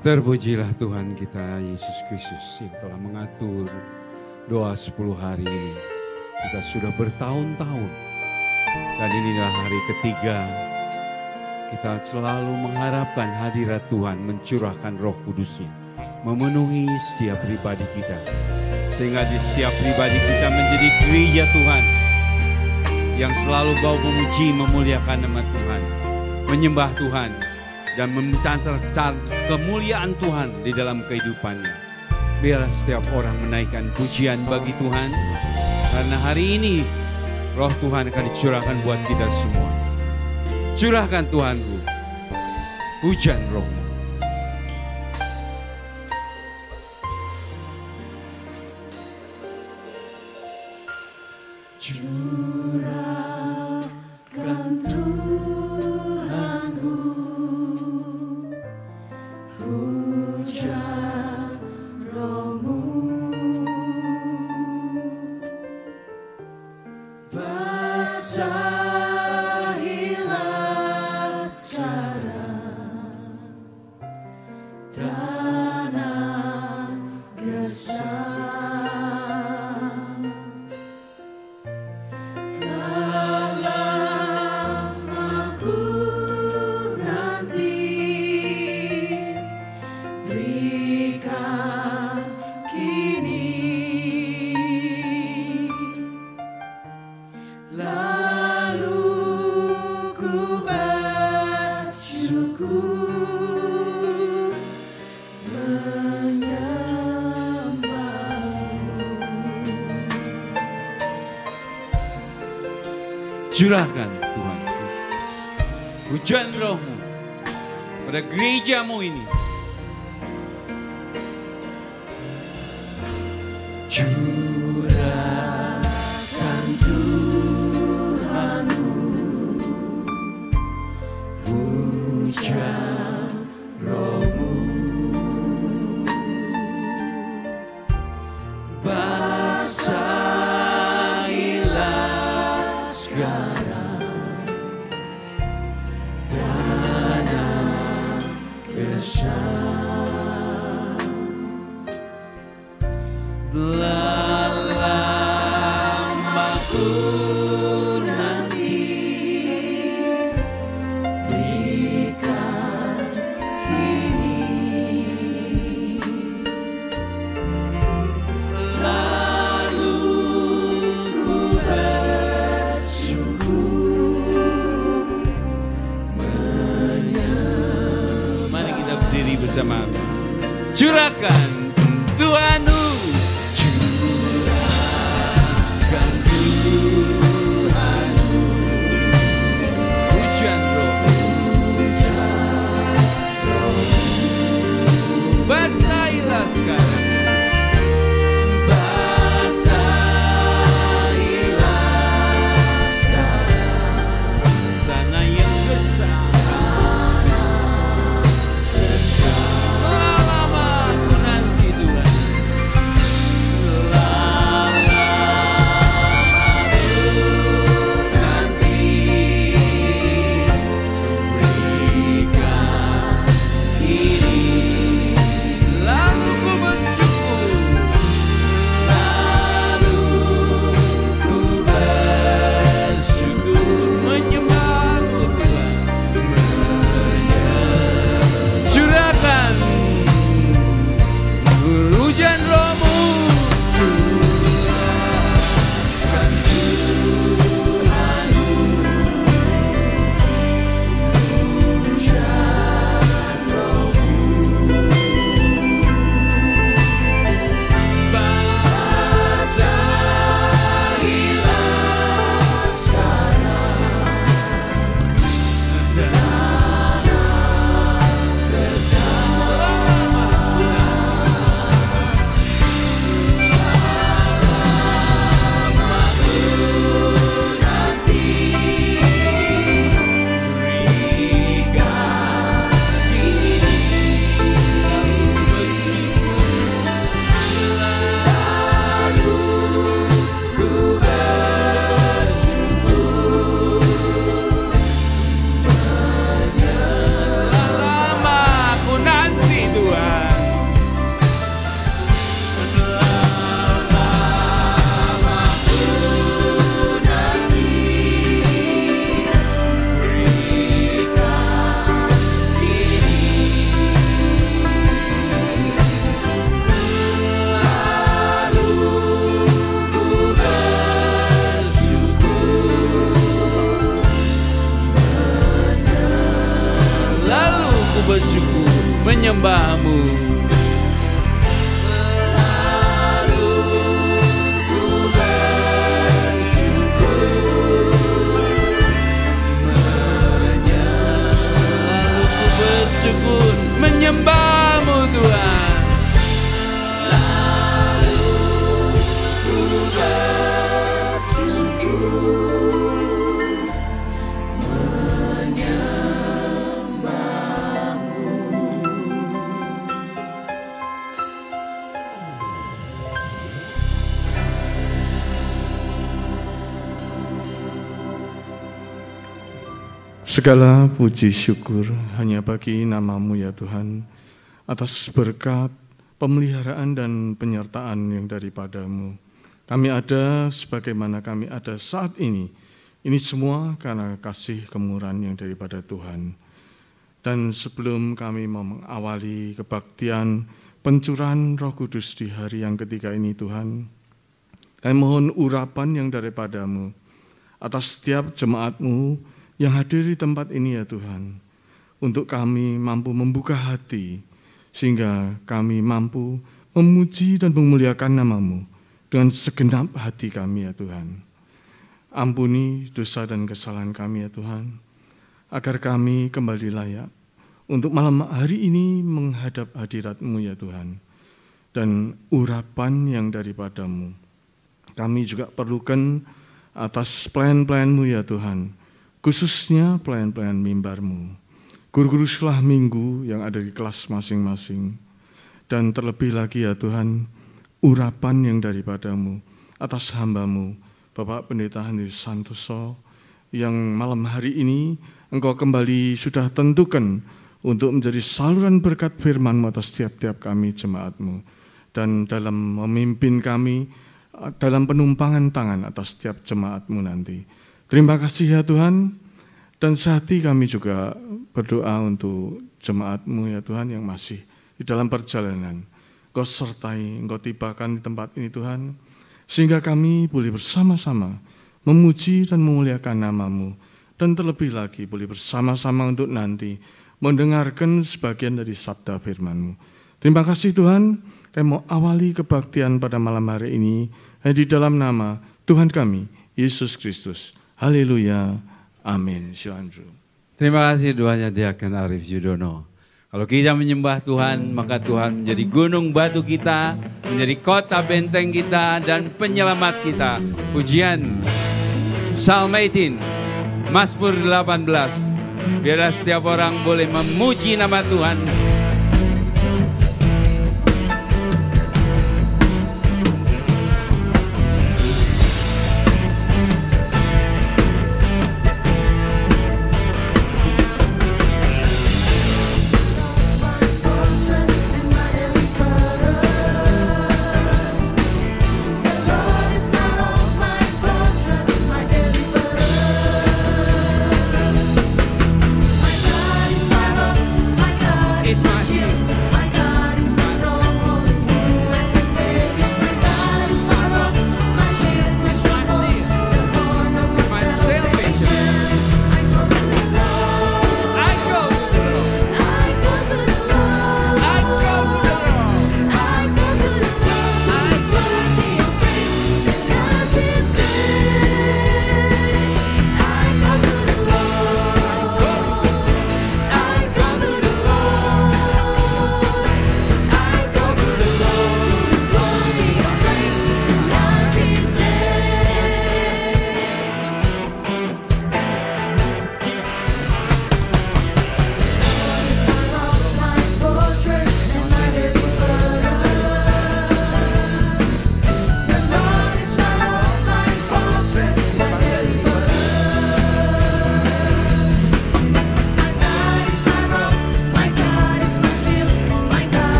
Terpujilah Tuhan kita Yesus Kristus yang telah mengatur doa 10 hari ini. Kita sudah bertahun-tahun dan inilah hari ketiga. Kita selalu mengharapkan hadirat Tuhan mencurahkan Roh Kudus-Nya, memenuhi setiap pribadi kita. Sehingga di setiap pribadi kita menjadi gereja Tuhan yang selalu bau memuji, memuliakan nama Tuhan, menyembah Tuhan, dan mencancarkan kemuliaan Tuhan di dalam kehidupannya. Biarlah setiap orang menaikkan pujian bagi Tuhan, karena hari ini Roh Tuhan akan dicurahkan buat kita semua. Curahkan Tuhanku hujan Roh-Mu. Curahkan Tuhan hujan Roh-Mu pada gereja-Mu ini. Curahkan Tuhan-Mu hujan Roh-Mu, basahilah sekarang lama ku nanti berikan kini, lalu ku bersyukur menyembah. Mari kita berdiri bersama. Curahkan Tuhan-Mu. Basahilah sekarang, basahilah sekarang tanah yang gersang, lama aku nanti Tuhan. Aku bersyukur menyembah-Mu. Bersyukur menyembah-Mu Tuhan. Lalu ku bersyukur menyembah-Mu. Segala puji syukur hanya bagi nama-Mu ya Tuhan, atas berkat, pemeliharaan dan penyertaan yang daripada-Mu. Kami ada sebagaimana kami ada saat ini. Ini semua karena kasih kemurahan yang daripada Tuhan. Dan sebelum kami mau mengawali kebaktian pencurahan Roh Kudus di hari yang ketiga ini Tuhan, kami mohon urapan yang daripada-Mu atas setiap jemaat-Mu yang hadir di tempat ini ya Tuhan, untuk kami mampu membuka hati, sehingga kami mampu memuji dan memuliakan nama-Mu dengan segenap hati kami ya Tuhan. Ampuni dosa dan kesalahan kami ya Tuhan, agar kami kembali layak untuk malam hari ini menghadap hadirat-Mu ya Tuhan. Dan urapan yang daripada-Mu kami juga perlukan atas pelayan-pelayan-Mu ya Tuhan, khususnya pelayan-pelayan mimbar-Mu, guru-guru sekolah minggu yang ada di kelas masing-masing, dan terlebih lagi ya Tuhan, urapan yang daripada-Mu atas hamba-Mu, Bapak Pendeta Henry Santoso, yang malam hari ini Engkau kembali sudah tentukan untuk menjadi saluran berkat firman-Mu atas tiap-tiap kami jemaat-Mu, dan dalam memimpin kami dalam penumpangan tangan atas setiap jemaat-Mu nanti. Terima kasih ya Tuhan, dan sehati kami juga berdoa untuk jemaat-Mu ya Tuhan yang masih di dalam perjalanan. Engkau sertai, Engkau tibakan di tempat ini Tuhan, sehingga kami boleh bersama-sama memuji dan memuliakan nama-Mu, dan terlebih lagi boleh bersama-sama untuk nanti mendengarkan sebagian dari sabda firman-Mu. Terima kasih Tuhan, kami mau awali kebaktian pada malam hari ini di dalam nama Tuhan kami, Yesus Kristus. Haleluya, amin. Terima kasih doanya Diaken Arif Yudono. Kalau kita menyembah Tuhan, maka Tuhan menjadi gunung batu kita, menjadi kota benteng kita, dan penyelamat kita. Pujian Psalm 18, Mazmur 18. Biar setiap orang boleh memuji nama Tuhan. It's my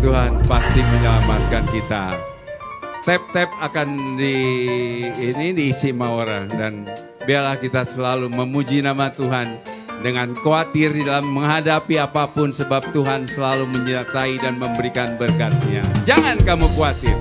Tuhan pasti menyelamatkan kita. Tap-tap akan diisi sama orang, dan biarlah kita selalu memuji nama Tuhan dengan khawatir di dalam menghadapi apapun, sebab Tuhan selalu menyertai dan memberikan berkat-Nya. Jangan kamu khawatir.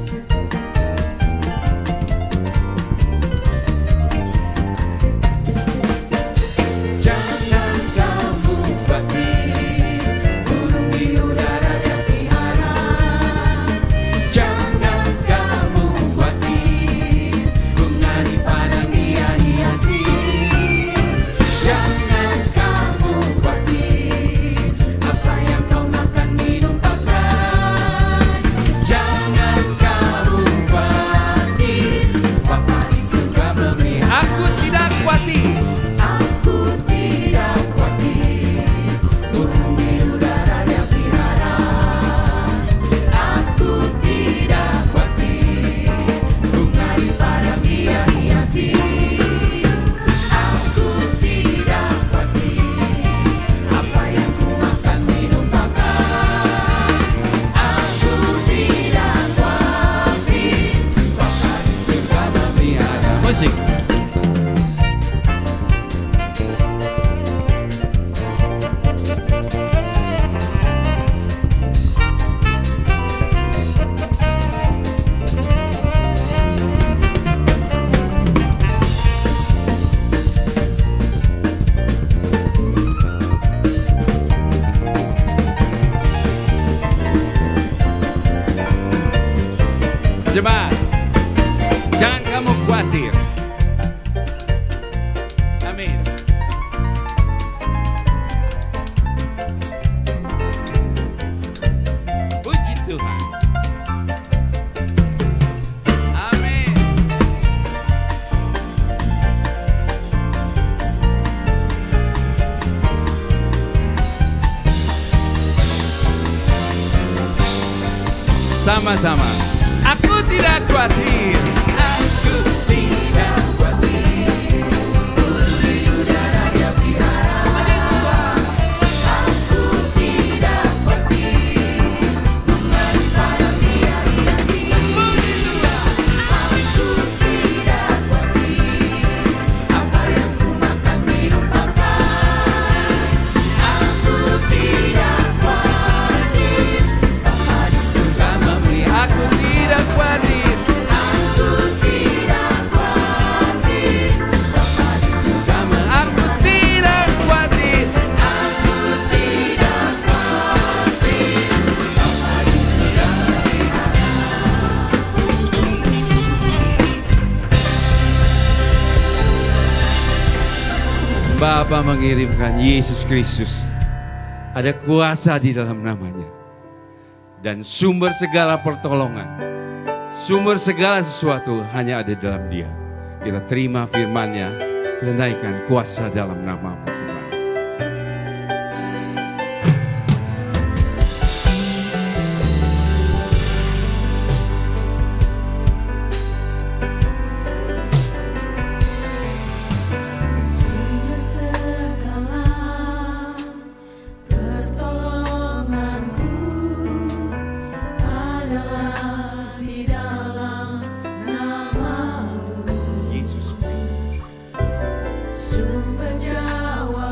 Jemaat, jangan kamu khawatir. Amin. Puji Tuhan. Amin. Sama-sama. Aku tidak khawatir. Aku tidak khawatir. Burung di udara dia pelihara. Aku tidak khawatir. Bunga di padang dia hiasi. Aku tidak khawatir. Apa yang ku makan minum pakai. Aku tidak khawatir. Bapa di surga memberi aku tidak khawatir. Aku tidak khawatir. Bapa di surga aku tidak khawatir. Aku tidak khawatir. Bapa di surga Bapa mengirimkan Yesus Kristus. Ada kuasa di dalam namanya. Dan sumber segala pertolongan, sumber segala sesuatu hanya ada dalam Dia. Kita terima firman-Nya, kita naikkan kuasa dalam nama-Mu Tuhan. Sumber segala pertolonganku adalah di dalam nama-Mu. Yesus Kristus. Sumber jawaban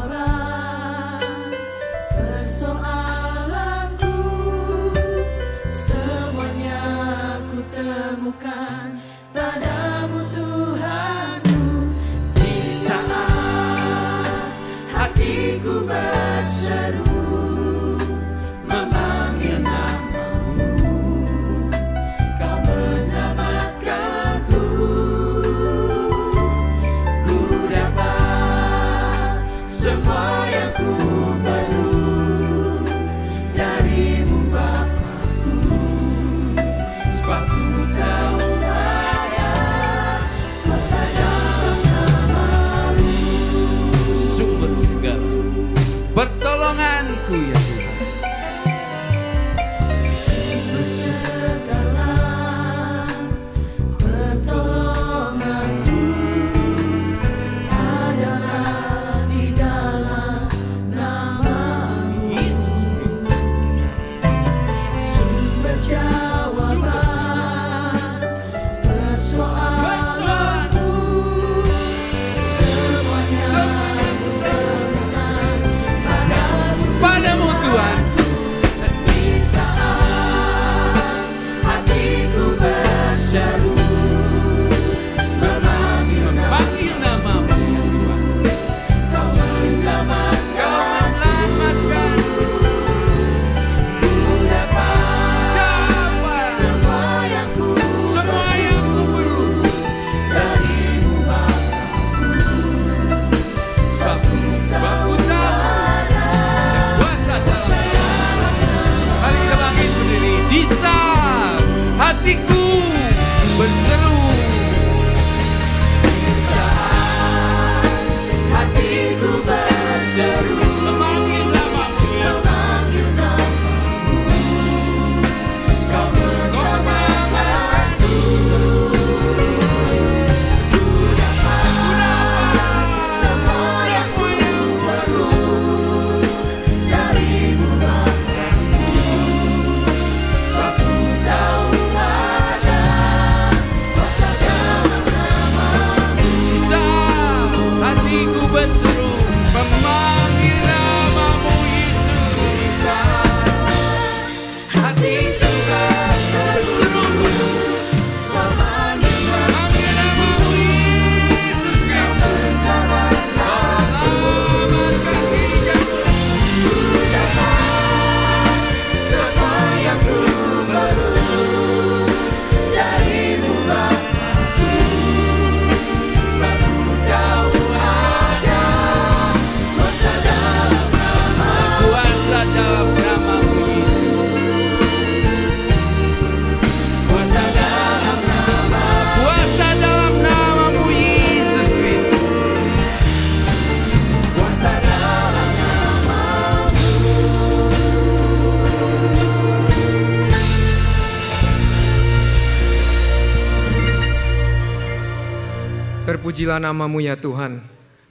Terpujilah nama-Mu ya Tuhan.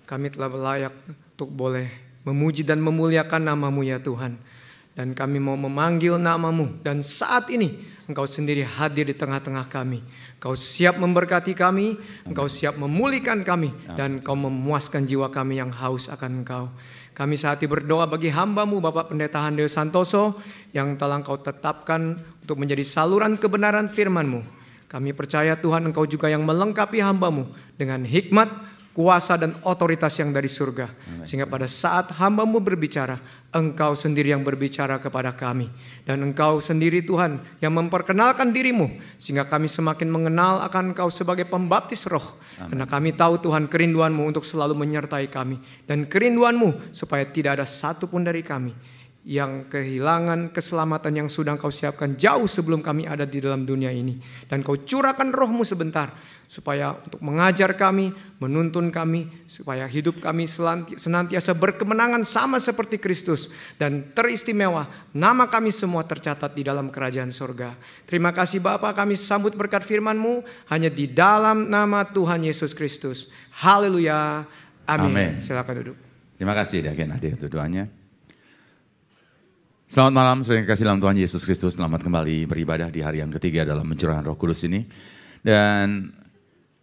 Kami telah layak untuk boleh memuji dan memuliakan nama-Mu ya Tuhan. Dan kami mau memanggil nama-Mu. Dan saat ini Engkau sendiri hadir di tengah-tengah kami. Engkau siap memberkati kami. Engkau siap memulihkan kami. Dan Engkau memuaskan jiwa kami yang haus akan Engkau. Kami saat ini berdoa bagi hamba-Mu Bapak Pendeta Handeo Santoso yang telah Engkau tetapkan untuk menjadi saluran kebenaran firman-Mu. Kami percaya Tuhan Engkau juga yang melengkapi hamba-Mu dengan hikmat, kuasa dan otoritas yang dari surga. Sehingga pada saat hamba-Mu berbicara, Engkau sendiri yang berbicara kepada kami. Dan Engkau sendiri Tuhan yang memperkenalkan diri-Mu. Sehingga kami semakin mengenal akan Engkau sebagai pembaptis roh. Karena kami tahu Tuhan kerinduan-Mu untuk selalu menyertai kami. Dan kerinduan-Mu supaya tidak ada satupun dari kami yang kehilangan keselamatan yang sudah Engkau siapkan jauh sebelum kami ada di dalam dunia ini. Dan Kau curahkan roh-Mu sebentar supaya untuk mengajar kami, menuntun kami, supaya hidup kami senantiasa berkemenangan sama seperti Kristus. Dan teristimewa nama kami semua tercatat di dalam kerajaan surga. Terima kasih Bapa, kami sambut berkat firman-Mu hanya di dalam nama Tuhan Yesus Kristus. Haleluya. Amin. Silakan duduk. Terima kasih Diaken Ade untuk doanya. Selamat malam, saudara yang kasih dalam Tuhan Yesus Kristus. Selamat kembali beribadah di hari yang ketiga dalam pencurahan Roh Kudus ini. Dan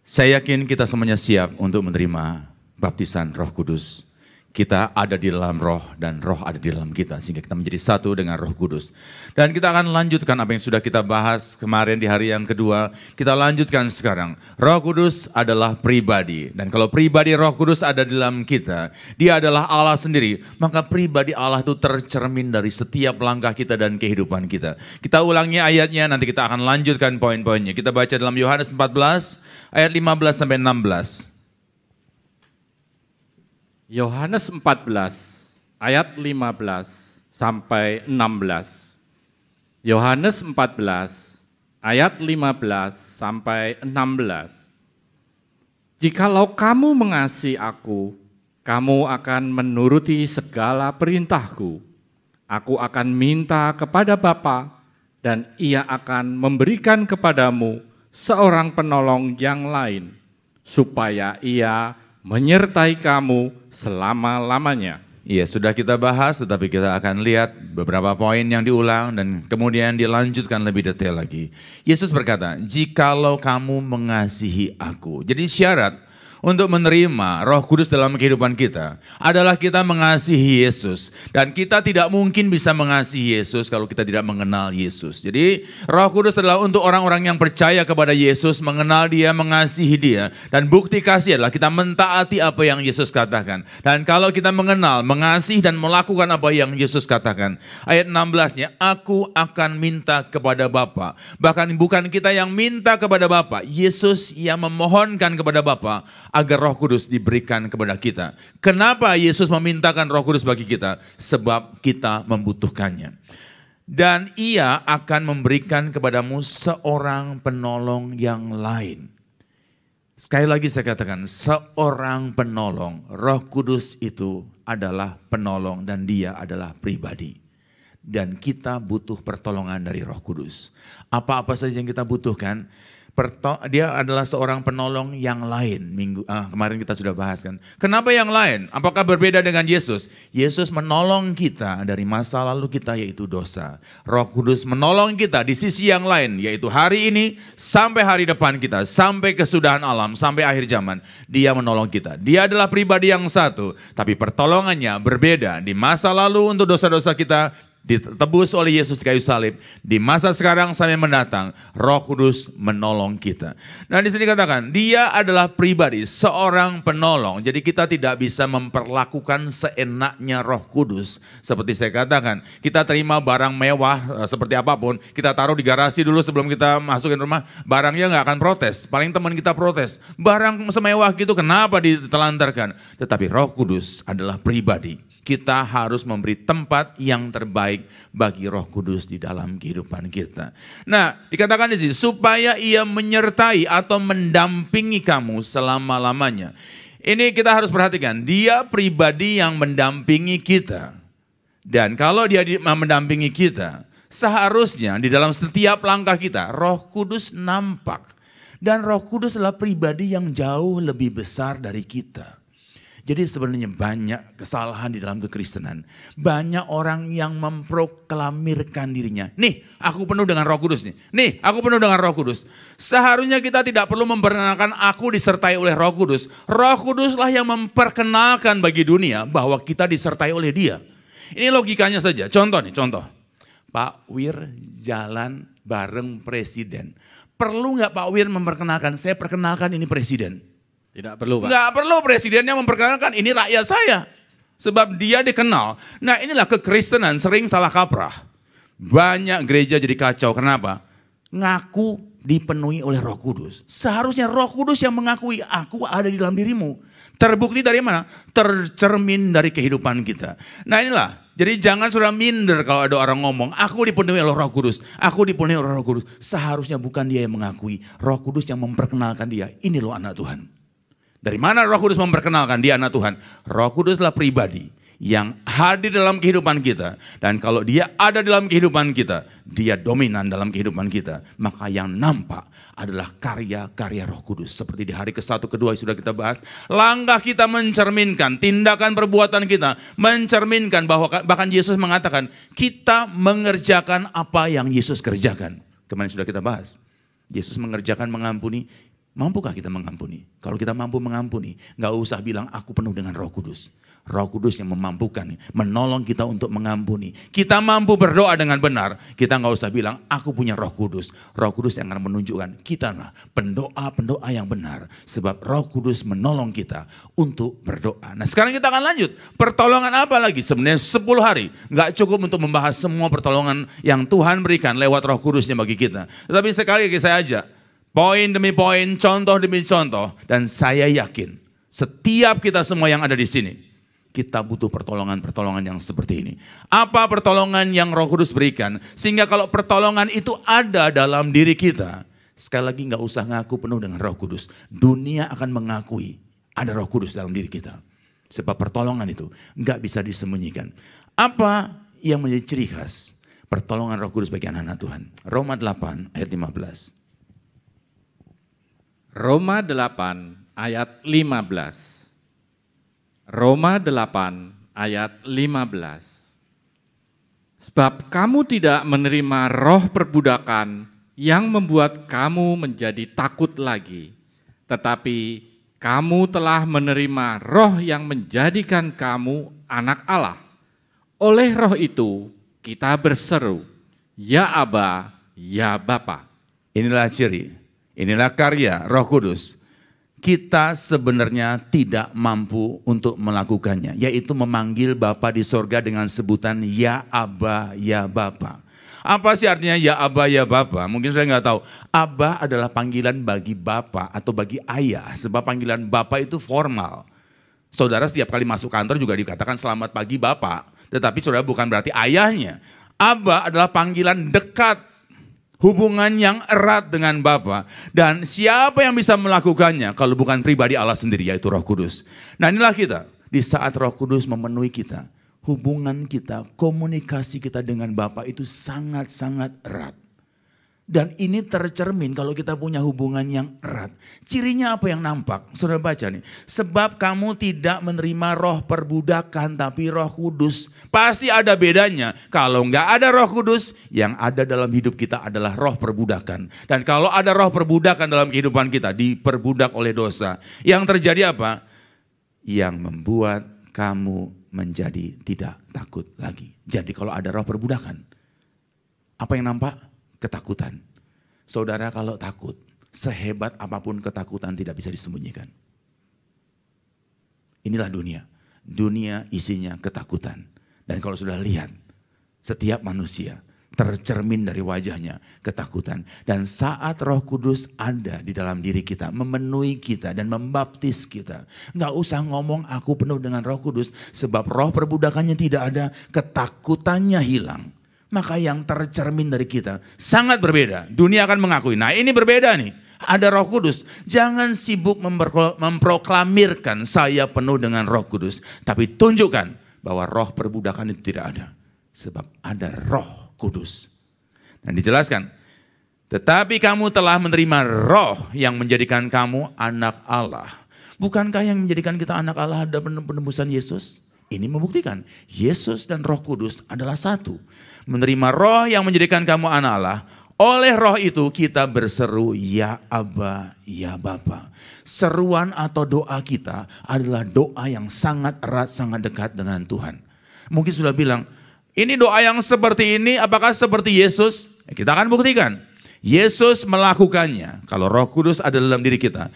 saya yakin kita semuanya siap untuk menerima baptisan Roh Kudus. Kita ada di dalam roh dan roh ada di dalam kita. Sehingga kita menjadi satu dengan Roh Kudus. Dan kita akan lanjutkan apa yang sudah kita bahas kemarin di hari yang kedua. Kita lanjutkan sekarang. Roh Kudus adalah pribadi. Dan kalau pribadi Roh Kudus ada di dalam kita, Dia adalah Allah sendiri. Maka pribadi Allah itu tercermin dari setiap langkah kita dan kehidupan kita. Kita ulangi ayatnya, nanti kita akan lanjutkan poin-poinnya. Kita baca dalam Yohanes 14 ayat 15 sampai 16. Yohanes 14 ayat 15 sampai 16. Yohanes 14 ayat 15 sampai 16. Jikalau kamu mengasihi aku, kamu akan menuruti segala perintahku. Aku akan minta kepada Bapa dan Ia akan memberikan kepadamu seorang penolong yang lain, supaya Ia menyertai kamu selama-lamanya. Iya, sudah kita bahas, tetapi kita akan lihat beberapa poin yang diulang dan kemudian dilanjutkan lebih detail lagi. Yesus berkata, jikalau kamu mengasihi aku. Jadi syarat untuk menerima Roh Kudus dalam kehidupan kita adalah kita mengasihi Yesus. Dan kita tidak mungkin bisa mengasihi Yesus kalau kita tidak mengenal Yesus. Jadi Roh Kudus adalah untuk orang-orang yang percaya kepada Yesus, mengenal Dia, mengasihi Dia. Dan bukti kasih adalah kita mentaati apa yang Yesus katakan. Dan kalau kita mengenal, mengasihi dan melakukan apa yang Yesus katakan. Ayat 16-nya, aku akan minta kepada Bapa. Bahkan bukan kita yang minta kepada Bapa, Yesus yang memohonkan kepada Bapa agar Roh Kudus diberikan kepada kita. Kenapa Yesus memintakan Roh Kudus bagi kita? Sebab kita membutuhkannya. Dan Ia akan memberikan kepadamu seorang penolong yang lain. Sekali lagi saya katakan, seorang penolong. Roh Kudus itu adalah penolong dan Dia adalah pribadi. Dan kita butuh pertolongan dari Roh Kudus. Apa-apa saja yang kita butuhkan, dia adalah seorang penolong yang lain. Kemarin kita sudah bahas kan. Kenapa yang lain? Apakah berbeda dengan Yesus? Yesus menolong kita dari masa lalu kita, yaitu dosa. Roh Kudus menolong kita di sisi yang lain, yaitu hari ini sampai hari depan kita, sampai kesudahan alam, sampai akhir zaman. Dia menolong kita. Dia adalah pribadi yang satu, tapi pertolongannya berbeda. Di masa lalu untuk dosa-dosa kita ditebus oleh Yesus di kayu salib. Di masa sekarang sampai mendatang, Roh Kudus menolong kita. Nah, di sini katakan, Dia adalah pribadi, seorang penolong. Jadi kita tidak bisa memperlakukan seenaknya Roh Kudus. Seperti saya katakan, kita terima barang mewah seperti apapun, kita taruh di garasi dulu sebelum kita masukin rumah, barangnya nggak akan protes. Paling teman kita protes, barang semewah gitu kenapa ditelantarkan? Tetapi Roh Kudus adalah pribadi. Kita harus memberi tempat yang terbaik bagi Roh Kudus di dalam kehidupan kita. Nah, dikatakan di sini, supaya Ia menyertai atau mendampingi kamu selama-lamanya. Ini kita harus perhatikan, Dia pribadi yang mendampingi kita. Dan kalau Dia mendampingi kita, seharusnya di dalam setiap langkah kita, Roh Kudus nampak. Dan Roh Kudus adalah pribadi yang jauh lebih besar dari kita. Jadi sebenarnya banyak kesalahan di dalam kekristenan. Banyak orang yang memproklamirkan dirinya. Nih, aku penuh dengan Roh Kudus nih. Nih, aku penuh dengan Roh Kudus. Seharusnya kita tidak perlu memperkenalkan aku disertai oleh Roh Kudus. Roh Kuduslah yang memperkenalkan bagi dunia bahwa kita disertai oleh Dia. Ini logikanya saja. Contoh nih, contoh. Pak Wir jalan bareng presiden. Perlu nggak Pak Wir memperkenalkan? Saya perkenalkan ini presiden. Tidak perlu, Pak. Nggak perlu presidennya memperkenalkan, ini rakyat saya. Sebab dia dikenal. Nah inilah kekristenan sering salah kaprah. Banyak gereja jadi kacau, kenapa? Ngaku dipenuhi oleh Roh Kudus. Seharusnya Roh Kudus yang mengakui aku ada di dalam dirimu. Terbukti dari mana? Tercermin dari kehidupan kita. Nah inilah, jadi jangan sudah minder kalau ada orang ngomong, aku dipenuhi oleh Roh Kudus, aku dipenuhi oleh Roh Kudus. Seharusnya bukan dia yang mengakui, Roh Kudus yang memperkenalkan dia, ini loh anak Tuhan. Dari mana Roh Kudus memperkenalkan dia anak Tuhan? Roh Kuduslah pribadi yang hadir dalam kehidupan kita. Dan kalau dia ada dalam kehidupan kita, dia dominan dalam kehidupan kita. Maka yang nampak adalah karya-karya Roh Kudus. Seperti di hari ke-1, ke-2 sudah kita bahas. Langkah kita mencerminkan, tindakan perbuatan kita mencerminkan bahwa bahkan Yesus mengatakan, kita mengerjakan apa yang Yesus kerjakan. Kemarin sudah kita bahas. Yesus mengerjakan mengampuni. Mampukah kita mengampuni? Kalau kita mampu mengampuni, gak usah bilang aku penuh dengan Roh Kudus. Roh Kudus yang memampukan, menolong kita untuk mengampuni. Kita mampu berdoa dengan benar, kita gak usah bilang aku punya Roh Kudus. Roh Kudus yang akan menunjukkan kita lah pendoa-pendoa yang benar. Sebab Roh Kudus menolong kita untuk berdoa. Nah sekarang kita akan lanjut. Pertolongan apa lagi? Sebenarnya 10 hari. Gak cukup untuk membahas semua pertolongan yang Tuhan berikan lewat Roh Kudusnya bagi kita. Tetapi sekali lagi saya ajak. Poin demi poin, contoh demi contoh. Dan saya yakin setiap kita semua yang ada di sini, kita butuh pertolongan-pertolongan yang seperti ini. Apa pertolongan yang Roh Kudus berikan? Sehingga kalau pertolongan itu ada dalam diri kita, sekali lagi gak usah ngaku penuh dengan Roh Kudus. Dunia akan mengakui ada Roh Kudus dalam diri kita. Sebab pertolongan itu gak bisa disembunyikan. Apa yang menjadi ciri khas pertolongan Roh Kudus bagi anak-anak Tuhan? Roma 8 ayat 15. Roma 8 ayat 15. Roma 8 ayat 15. Sebab kamu tidak menerima roh perbudakan yang membuat kamu menjadi takut lagi, tetapi kamu telah menerima roh yang menjadikan kamu anak Allah. Oleh roh itu kita berseru, ya Aba, ya Bapa. Inilah ciri. Inilah karya Roh Kudus. Kita sebenarnya tidak mampu untuk melakukannya. Yaitu memanggil Bapa di sorga dengan sebutan Ya Aba, Ya Bapa. Apa sih artinya Ya Aba, Ya Bapa? Mungkin saya nggak tahu. Aba adalah panggilan bagi Bapa atau bagi ayah. Sebab panggilan Bapa itu formal. Saudara setiap kali masuk kantor juga dikatakan selamat pagi Bapak. Tetapi saudara bukan berarti ayahnya. Aba adalah panggilan dekat. Hubungan yang erat dengan Bapa. Dan siapa yang bisa melakukannya kalau bukan pribadi Allah sendiri, yaitu Roh Kudus. Nah inilah kita, di saat Roh Kudus memenuhi kita, hubungan kita, komunikasi kita dengan Bapa itu sangat-sangat erat. Dan ini tercermin kalau kita punya hubungan yang erat. Cirinya apa yang nampak? Saudara baca nih. Sebab kamu tidak menerima roh perbudakan tapi Roh Kudus. Pasti ada bedanya. Kalau enggak ada Roh Kudus, yang ada dalam hidup kita adalah roh perbudakan. Dan kalau ada roh perbudakan dalam kehidupan kita, diperbudak oleh dosa. Yang terjadi apa? Yang membuat kamu menjadi tidak takut lagi. Jadi kalau ada roh perbudakan, apa yang nampak? Ketakutan. Saudara kalau takut, sehebat apapun ketakutan tidak bisa disembunyikan. Inilah dunia. Dunia isinya ketakutan. Dan kalau sudah lihat, setiap manusia tercermin dari wajahnya ketakutan. Dan saat Roh Kudus ada di dalam diri kita, memenuhi kita dan membaptis kita. Nggak usah ngomong aku penuh dengan Roh Kudus, sebab roh perbudakannya tidak ada, ketakutannya hilang. Maka yang tercermin dari kita sangat berbeda. Dunia akan mengakui, nah ini berbeda nih. Ada Roh Kudus. Jangan sibuk memproklamirkan saya penuh dengan Roh Kudus. Tapi tunjukkan bahwa roh perbudakan itu tidak ada. Sebab ada Roh Kudus. Dan dijelaskan, Tetapi kamu telah menerima roh yang menjadikan kamu anak Allah. Bukankah yang menjadikan kita anak Allah ada penembusan Yesus? Ini membuktikan Yesus dan Roh Kudus adalah satu. Menerima roh yang menjadikan kamu anak Allah. Oleh roh itu kita berseru, ya Aba, ya Bapa. Seruan atau doa kita adalah doa yang sangat erat, sangat dekat dengan Tuhan. Mungkin sudah bilang, ini doa yang seperti ini apakah seperti Yesus? Kita akan buktikan. Yesus melakukannya. Kalau Roh Kudus ada dalam diri kita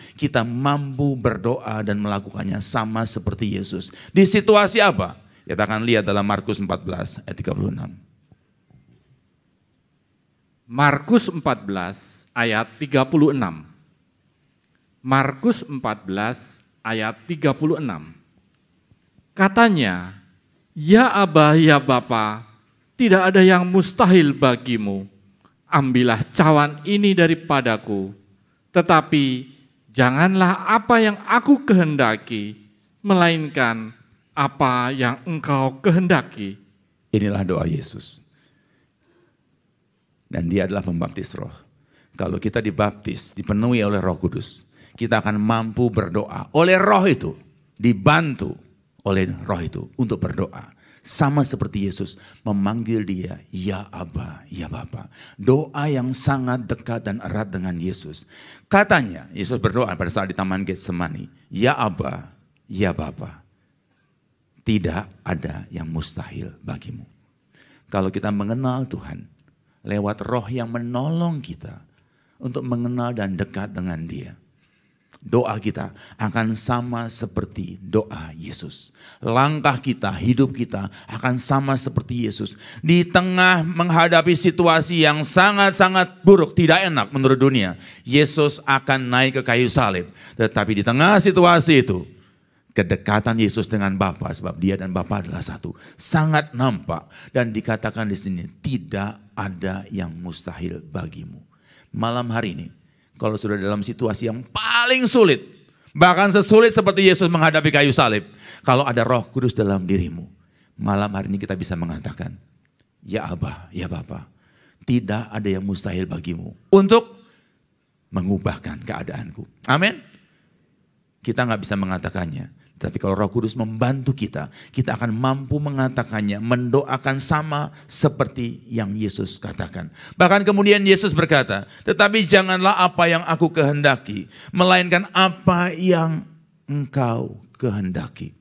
mampu berdoa dan melakukannya sama seperti Yesus. Di situasi apa? Kita akan lihat dalam Markus 14 ayat 36. Markus 14 ayat 36. Markus 14 ayat 36. Katanya, ya Aba, ya Bapa, tidak ada yang mustahil bagimu. Ambillah cawan ini daripadaku, tetapi janganlah apa yang aku kehendaki, melainkan apa yang engkau kehendaki. Inilah doa Yesus. Dan dia adalah pembaptis roh. Kalau kita dibaptis, dipenuhi oleh Roh Kudus, kita akan mampu berdoa. Oleh roh itu, dibantu oleh roh itu untuk berdoa. Sama seperti Yesus memanggil dia, ya Aba, ya Bapa. Doa yang sangat dekat dan erat dengan Yesus. Katanya, Yesus berdoa pada saat di Taman Getsemani, ya Aba, ya Bapa. Tidak ada yang mustahil bagimu. Kalau kita mengenal Tuhan, lewat roh yang menolong kita untuk mengenal dan dekat dengan dia. Doa kita akan sama seperti doa Yesus. Langkah kita, hidup kita akan sama seperti Yesus. Di tengah menghadapi situasi yang sangat-sangat buruk, tidak enak menurut dunia, Yesus akan naik ke kayu salib. Tetapi di tengah situasi itu, kedekatan Yesus dengan Bapa, sebab dia dan Bapa adalah satu, sangat nampak. Dan dikatakan di sini, tidak ada yang mustahil bagimu. Malam hari ini, kalau sudah dalam situasi yang paling sulit, bahkan sesulit seperti Yesus menghadapi kayu salib, kalau ada Roh Kudus dalam dirimu, malam hari ini kita bisa mengatakan, ya Aba, ya Bapa, tidak ada yang mustahil bagimu untuk mengubahkan keadaanku. Amin. Kita nggak bisa mengatakannya. Tapi kalau Roh Kudus membantu kita akan mampu mengatakannya, mendoakan sama seperti yang Yesus katakan. Bahkan kemudian Yesus berkata, tetapi janganlah apa yang aku kehendaki, melainkan apa yang engkau kehendaki.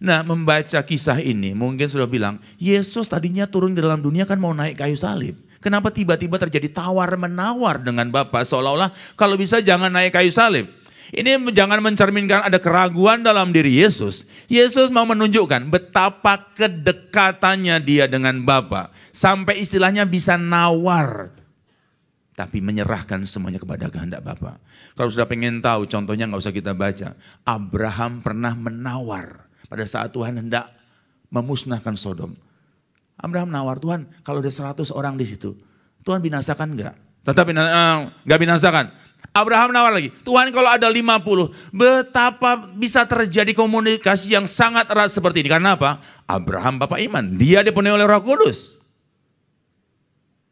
Nah, membaca kisah ini mungkin sudah bilang, Yesus tadinya turun di dalam dunia kan mau naik kayu salib. Kenapa tiba-tiba terjadi tawar-menawar dengan Bapa, seolah-olah kalau bisa jangan naik kayu salib. Ini jangan mencerminkan ada keraguan dalam diri Yesus. Yesus mau menunjukkan betapa kedekatannya dia dengan Bapa. Sampai istilahnya bisa nawar. Tapi menyerahkan semuanya kepada kehendak Bapa. Kalau sudah pengen tahu, contohnya nggak usah kita baca. Abraham pernah menawar pada saat Tuhan hendak memusnahkan Sodom. Abraham nawar, Tuhan kalau ada 100 orang di situ, Tuhan binasakan nggak? Tetapi nggak binasakan. Abraham nawar lagi, Tuhan kalau ada 50, betapa bisa terjadi komunikasi yang sangat erat seperti ini. Karena apa? Abraham bapak iman, dia dipenuhi oleh Roh Kudus.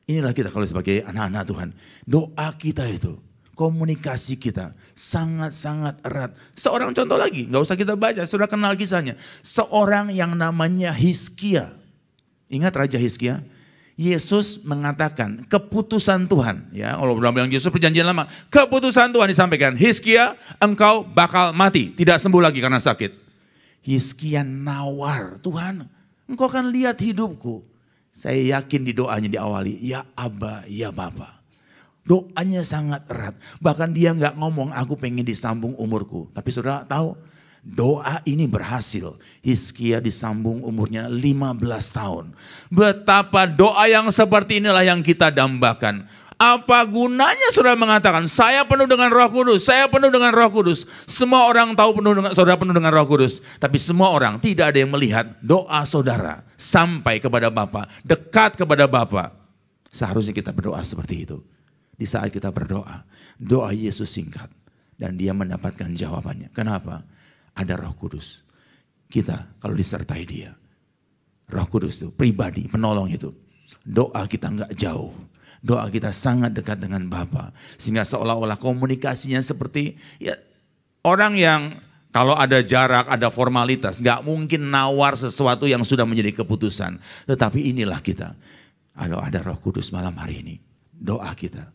Inilah kita kalau sebagai anak-anak Tuhan. Doa kita itu, komunikasi kita sangat-sangat erat. Seorang contoh lagi, gak usah kita baca, sudah kenal kisahnya. Seorang yang namanya Hizkia. Ingat Raja Hizkia? Yesus mengatakan keputusan Tuhan, ya Allah bilang Yesus perjanjian lama, keputusan Tuhan disampaikan, Hizkia engkau bakal mati, tidak sembuh lagi karena sakit. Hizkia nawar, Tuhan engkau akan lihat hidupku. Saya yakin di doanya diawali, ya Aba, ya Bapa. Doanya sangat erat, bahkan dia nggak ngomong aku pengen disambung umurku, tapi saudara tahu doa ini berhasil. Hizkia disambung umurnya 15 tahun. Betapa doa yang seperti inilah yang kita dambakan. Apa gunanya saudara mengatakan, saya penuh dengan Roh Kudus, saya penuh dengan Roh Kudus. Semua orang tahu saudara penuh dengan Roh Kudus. Tapi semua orang tidak ada yang melihat doa saudara sampai kepada Bapa, dekat kepada Bapa. Seharusnya kita berdoa seperti itu. Di saat kita berdoa, doa Yesus singkat. Dan dia mendapatkan jawabannya. Kenapa? Ada Roh Kudus. Kita kalau disertai dia, Roh Kudus itu pribadi, penolong itu. Doa kita nggak jauh. Doa kita sangat dekat dengan Bapa. Sehingga seolah-olah komunikasinya seperti ya orang yang kalau ada jarak, ada formalitas, nggak mungkin nawar sesuatu yang sudah menjadi keputusan. Tetapi inilah kita. Kalau ada Roh Kudus malam hari ini, doa kita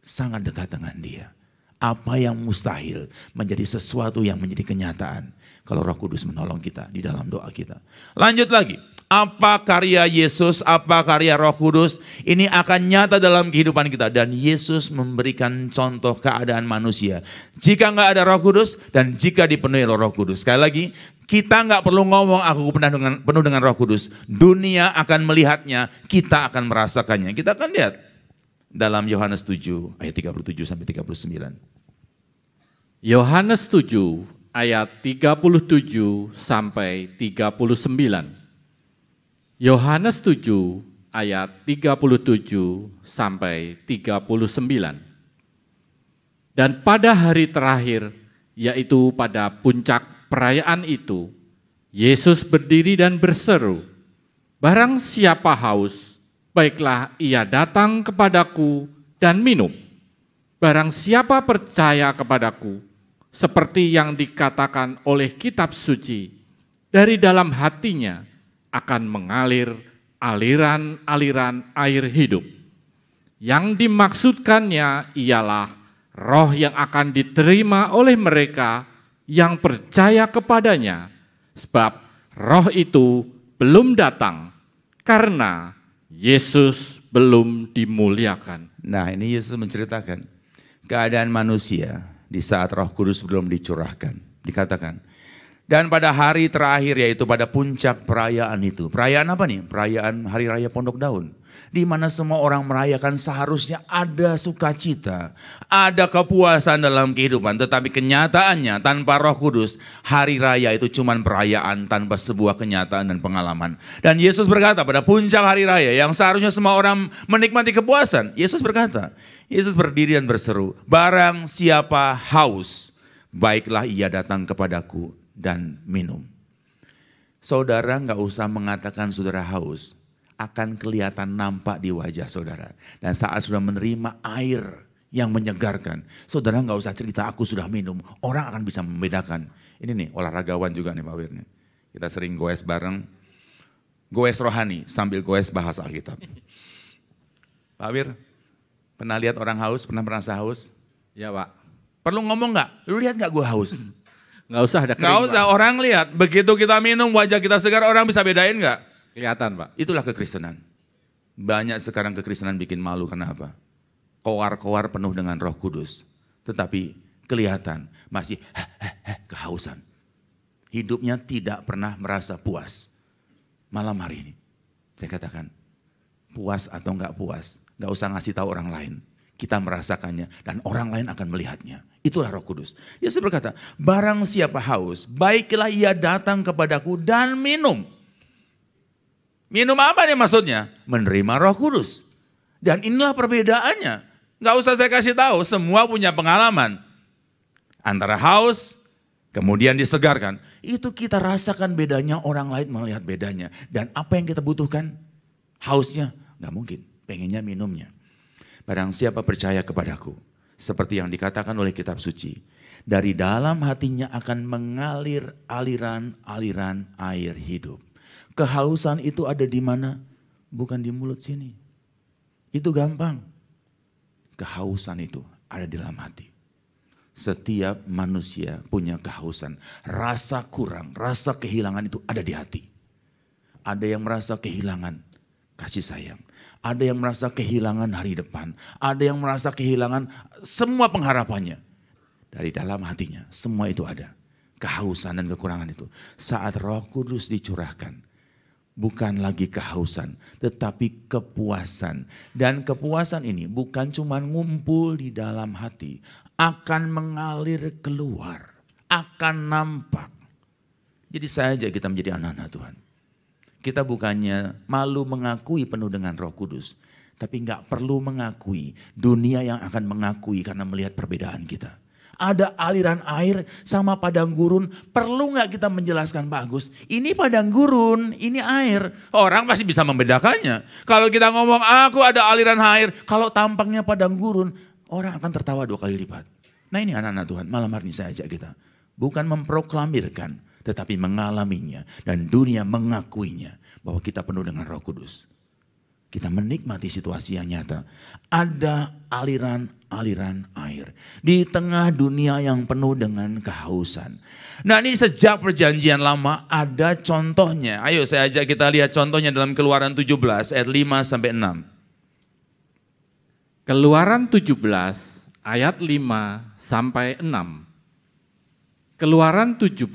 sangat dekat dengan Dia. Apa yang mustahil menjadi sesuatu yang menjadi kenyataan kalau Roh Kudus menolong kita di dalam doa kita. Lanjut lagi. Apa karya Yesus, apa karya Roh Kudus, ini akan nyata dalam kehidupan kita. Dan Yesus memberikan contoh keadaan manusia. Jika nggak ada Roh Kudus dan jika dipenuhi Roh Kudus. Sekali lagi, kita nggak perlu ngomong aku penuh dengan Roh Kudus. Dunia akan melihatnya, kita akan merasakannya. Kita akan lihat dalam Yohanes 7 ayat 37 sampai 39. Yohanes 7 ayat 37 sampai 39. Yohanes 7 ayat 37 sampai 39. Dan pada hari terakhir, yaitu pada puncak perayaan itu, Yesus berdiri dan berseru, "Barang siapa haus, baiklah ia datang kepadaku dan minum. Barang siapa percaya kepadaku, seperti yang dikatakan oleh kitab suci, dari dalam hatinya akan mengalir aliran-aliran air hidup." Yang dimaksudkannya ialah roh yang akan diterima oleh mereka yang percaya kepadanya, sebab roh itu belum datang karena Yesus belum dimuliakan. Nah, ini Yesus menceritakan keadaan manusia di saat Roh Kudus belum dicurahkan. Dikatakan, dan pada hari terakhir yaitu pada puncak perayaan itu. Perayaan apa nih? Perayaan Hari Raya Pondok Daun. Di mana semua orang merayakan seharusnya ada sukacita, ada kepuasan dalam kehidupan. Tetapi kenyataannya tanpa Roh Kudus, hari raya itu cuma perayaan tanpa sebuah kenyataan dan pengalaman. Dan Yesus berkata pada puncak hari raya yang seharusnya semua orang menikmati kepuasan. Yesus berkata, Yesus berdiri dan berseru, "Barang siapa haus, baiklah ia datang kepadaku dan minum." Saudara nggak usah mengatakan saudara haus, akan kelihatan nampak di wajah saudara. Dan saat sudah menerima air yang menyegarkan, saudara nggak usah cerita aku sudah minum, orang akan bisa membedakan. Ini nih olahragawan juga nih Pak Wir. Kita sering goes bareng, goes rohani sambil goes bahasa Alkitab. Pak Wir, pernah lihat orang haus, pernah merasa haus? Ya Pak. Perlu ngomong nggak? Lu lihat nggak gue haus? Nggak usah ada kering, Nggak usah, Pak. orang lihat. Begitu kita minum wajah kita segar, orang bisa bedain nggak? Kelihatan Pak. Itulah kekristenan. Banyak sekarang kekristenan bikin malu, kenapa? Koar-koar penuh dengan Roh Kudus. Tetapi kelihatan masih kehausan. Hidupnya tidak pernah merasa puas. Malam hari ini, saya katakan, puas atau nggak puas, nggak usah ngasih tahu orang lain. Kita merasakannya dan orang lain akan melihatnya. Itulah Roh Kudus. Yesus berkata, barang siapa haus, baiklah ia datang kepadaku dan minum. Minum apa nih maksudnya? Menerima Roh Kudus. Dan inilah perbedaannya. Nggak usah saya kasih tahu, semua punya pengalaman. Antara haus, kemudian disegarkan. Itu kita rasakan bedanya, orang lain melihat bedanya. Dan apa yang kita butuhkan? Hausnya? Nggak mungkin, pengennya minumnya. Barang siapa percaya kepadaku, seperti yang dikatakan oleh kitab suci, dari dalam hatinya akan mengalir aliran-aliran air hidup. Kehausan itu ada di mana? Bukan di mulut sini. Itu gampang. Kehausan itu ada di dalam hati. Setiap manusia punya kehausan. Rasa kurang, rasa kehilangan itu ada di hati. Ada yang merasa kehilangan kasih sayang. Ada yang merasa kehilangan hari depan. Ada yang merasa kehilangan semua pengharapannya. Dari dalam hatinya semua itu ada. Kehausan dan kekurangan itu. Saat Roh Kudus dicurahkan. Bukan lagi kehausan, tetapi kepuasan. Dan kepuasan ini bukan cuma ngumpul di dalam hati. Akan mengalir keluar. Akan nampak. Jadi saja kita menjadi anak-anak Tuhan. Kita bukannya malu mengakui penuh dengan Roh Kudus. Tapi nggak perlu mengakui. Dunia yang akan mengakui karena melihat perbedaan kita. ada aliran air sama padang gurun. Perlu nggak kita menjelaskan Pak Agus? Ini padang gurun, ini air. Orang pasti bisa membedakannya. Kalau kita ngomong aku ada aliran air, kalau tampaknya padang gurun, orang akan tertawa 2 kali lipat. Nah ini anak-anak Tuhan, malam hari ini saya ajak kita. Bukan memproklamirkan, tetapi mengalaminya. Dan dunia mengakuinya bahwa kita penuh dengan Roh Kudus. Kita menikmati situasi yang nyata. Ada aliran-aliran air. Di tengah dunia yang penuh dengan kehausan. Nah ini sejak perjanjian lama ada contohnya. Ayo saya ajak kita lihat contohnya dalam Keluaran 17 ayat 5-6. Keluaran 17 ayat 5-6. Keluaran 17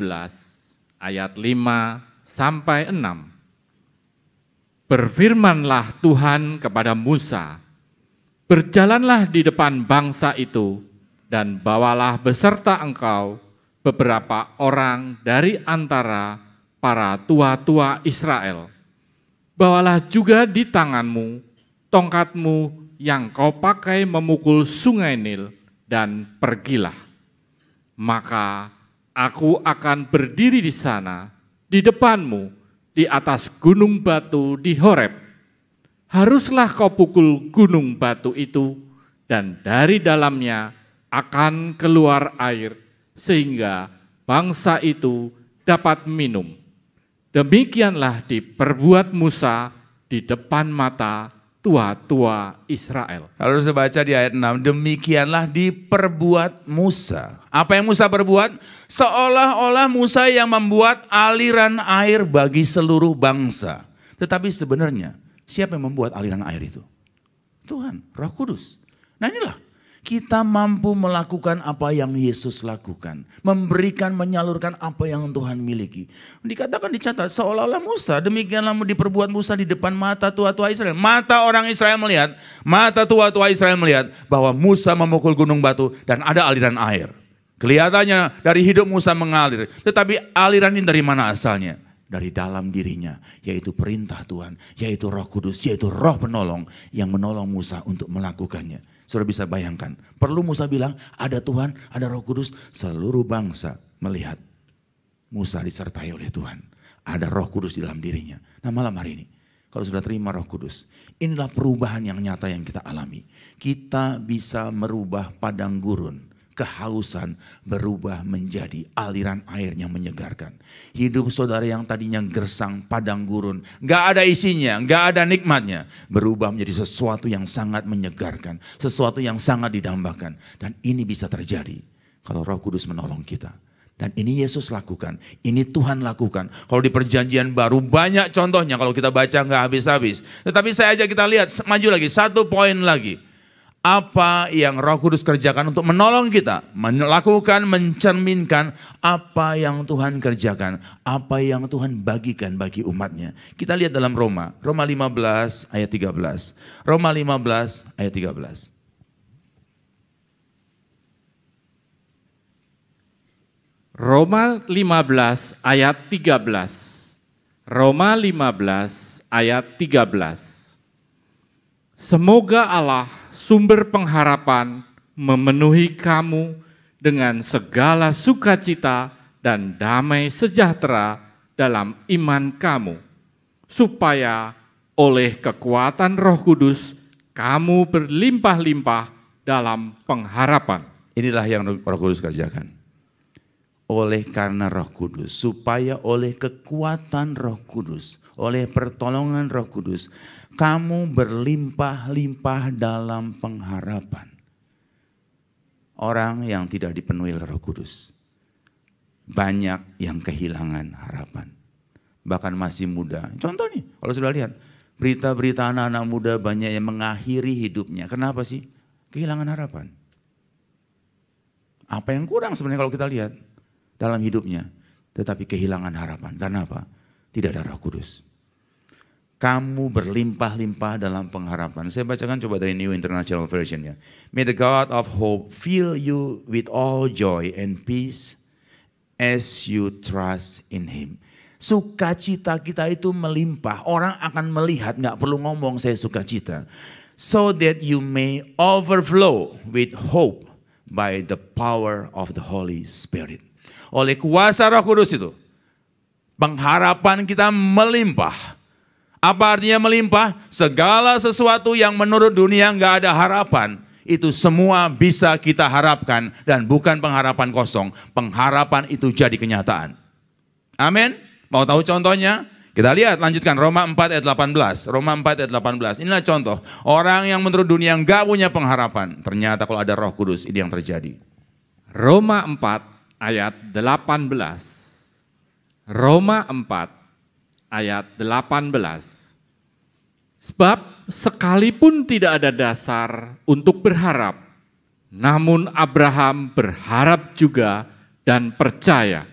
ayat 5-6. Berfirmanlah Tuhan kepada Musa, berjalanlah di depan bangsa itu dan bawalah beserta engkau beberapa orang dari antara para tua-tua Israel. Bawalah juga di tanganmu tongkatmu yang kau pakai memukul sungai Nil dan pergilah. Maka aku akan berdiri di sana di depanmu di atas gunung batu di Horeb. Haruslah kau pukul gunung batu itu, dan dari dalamnya akan keluar air, sehingga bangsa itu dapat minum. Demikianlah diperbuat Musa di depan mata tua-tua Israel. Kalau saya baca di ayat 6, demikianlah diperbuat Musa. Apa yang Musa perbuat? Seolah-olah Musa yang membuat aliran air bagi seluruh bangsa. Tetapi sebenarnya siapa yang membuat aliran air itu? Tuhan, Roh Kudus. Nah inilah, kita mampu melakukan apa yang Yesus lakukan. Memberikan, menyalurkan apa yang Tuhan miliki. Dikatakan, dicatat, seolah-olah Musa, demikianlah diperbuat Musa di depan mata tua-tua Israel. Mata orang Israel melihat, mata tua-tua Israel melihat bahwa Musa memukul gunung batu dan ada aliran air. Kelihatannya dari hidup Musa mengalir. Tetapi aliran ini dari mana asalnya? Dari dalam dirinya, yaitu perintah Tuhan, yaitu Roh Kudus, yaitu Roh penolong yang menolong Musa untuk melakukannya. Saudara bisa bayangkan, perlu Musa bilang ada Tuhan, ada Roh Kudus, seluruh bangsa melihat Musa disertai oleh Tuhan. Ada Roh Kudus di dalam dirinya. Nah malam hari ini, kalau sudah terima Roh Kudus, inilah perubahan yang nyata yang kita alami. Kita bisa merubah padang gurun, kehausan berubah menjadi aliran air yang menyegarkan. Hidup saudara yang tadinya gersang, padang gurun, gak ada isinya, gak ada nikmatnya, berubah menjadi sesuatu yang sangat menyegarkan, sesuatu yang sangat didambakan. Dan ini bisa terjadi kalau Roh Kudus menolong kita. Dan ini Yesus lakukan, ini Tuhan lakukan. Kalau di perjanjian baru banyak contohnya, kalau kita baca gak habis-habis. Tetapi saya ajak kita lihat, maju lagi, 1 poin lagi. Apa yang Roh Kudus kerjakan untuk menolong kita, melakukan, mencerminkan apa yang Tuhan kerjakan, apa yang Tuhan bagikan bagi umatnya. Kita lihat dalam Roma 15 ayat 13. Roma 15 ayat 13. Roma 15 ayat 13. Roma 15 ayat 13. Semoga Allah sumber pengharapan memenuhi kamu dengan segala sukacita dan damai sejahtera dalam iman kamu, supaya oleh kekuatan Roh Kudus kamu berlimpah-limpah dalam pengharapan. Inilah yang Roh Kudus kerjakan. Oleh karena Roh Kudus, supaya oleh kekuatan Roh Kudus, oleh pertolongan Roh Kudus, kamu berlimpah-limpah dalam pengharapan. Orang yang tidak dipenuhi Roh Kudus, banyak yang kehilangan harapan. Bahkan masih muda. Contoh nih, kalau sudah lihat, berita-berita anak-anak muda banyak yang mengakhiri hidupnya. Kenapa sih? Kehilangan harapan. Apa yang kurang sebenarnya kalau kita lihat dalam hidupnya? Tetapi kehilangan harapan. Karena apa? Tidak ada Roh Kudus. Kamu berlimpah-limpah dalam pengharapan. Saya bacakan coba dari New International Version ya. May the God of hope fill you with all joy and peace as you trust in Him. Sukacita kita itu melimpah. Orang akan melihat, gak perlu ngomong saya sukacita. So that you may overflow with hope by the power of the Holy Spirit. Oleh kuasa Roh Kudus itu, pengharapan kita melimpah. Apa artinya melimpah? Segala sesuatu yang menurut dunia nggak ada harapan, itu semua bisa kita harapkan dan bukan pengharapan kosong. Pengharapan itu jadi kenyataan. Amin. Mau tahu contohnya? Kita lihat, lanjutkan Roma 4 ayat 18. Roma 4 ayat 18. Inilah contoh. Orang yang menurut dunia nggak punya pengharapan. Ternyata kalau ada Roh Kudus, ini yang terjadi. Roma 4 ayat 18. Roma 4 ayat 18. Sebab sekalipun tidak ada dasar untuk berharap, namun Abraham berharap juga dan percaya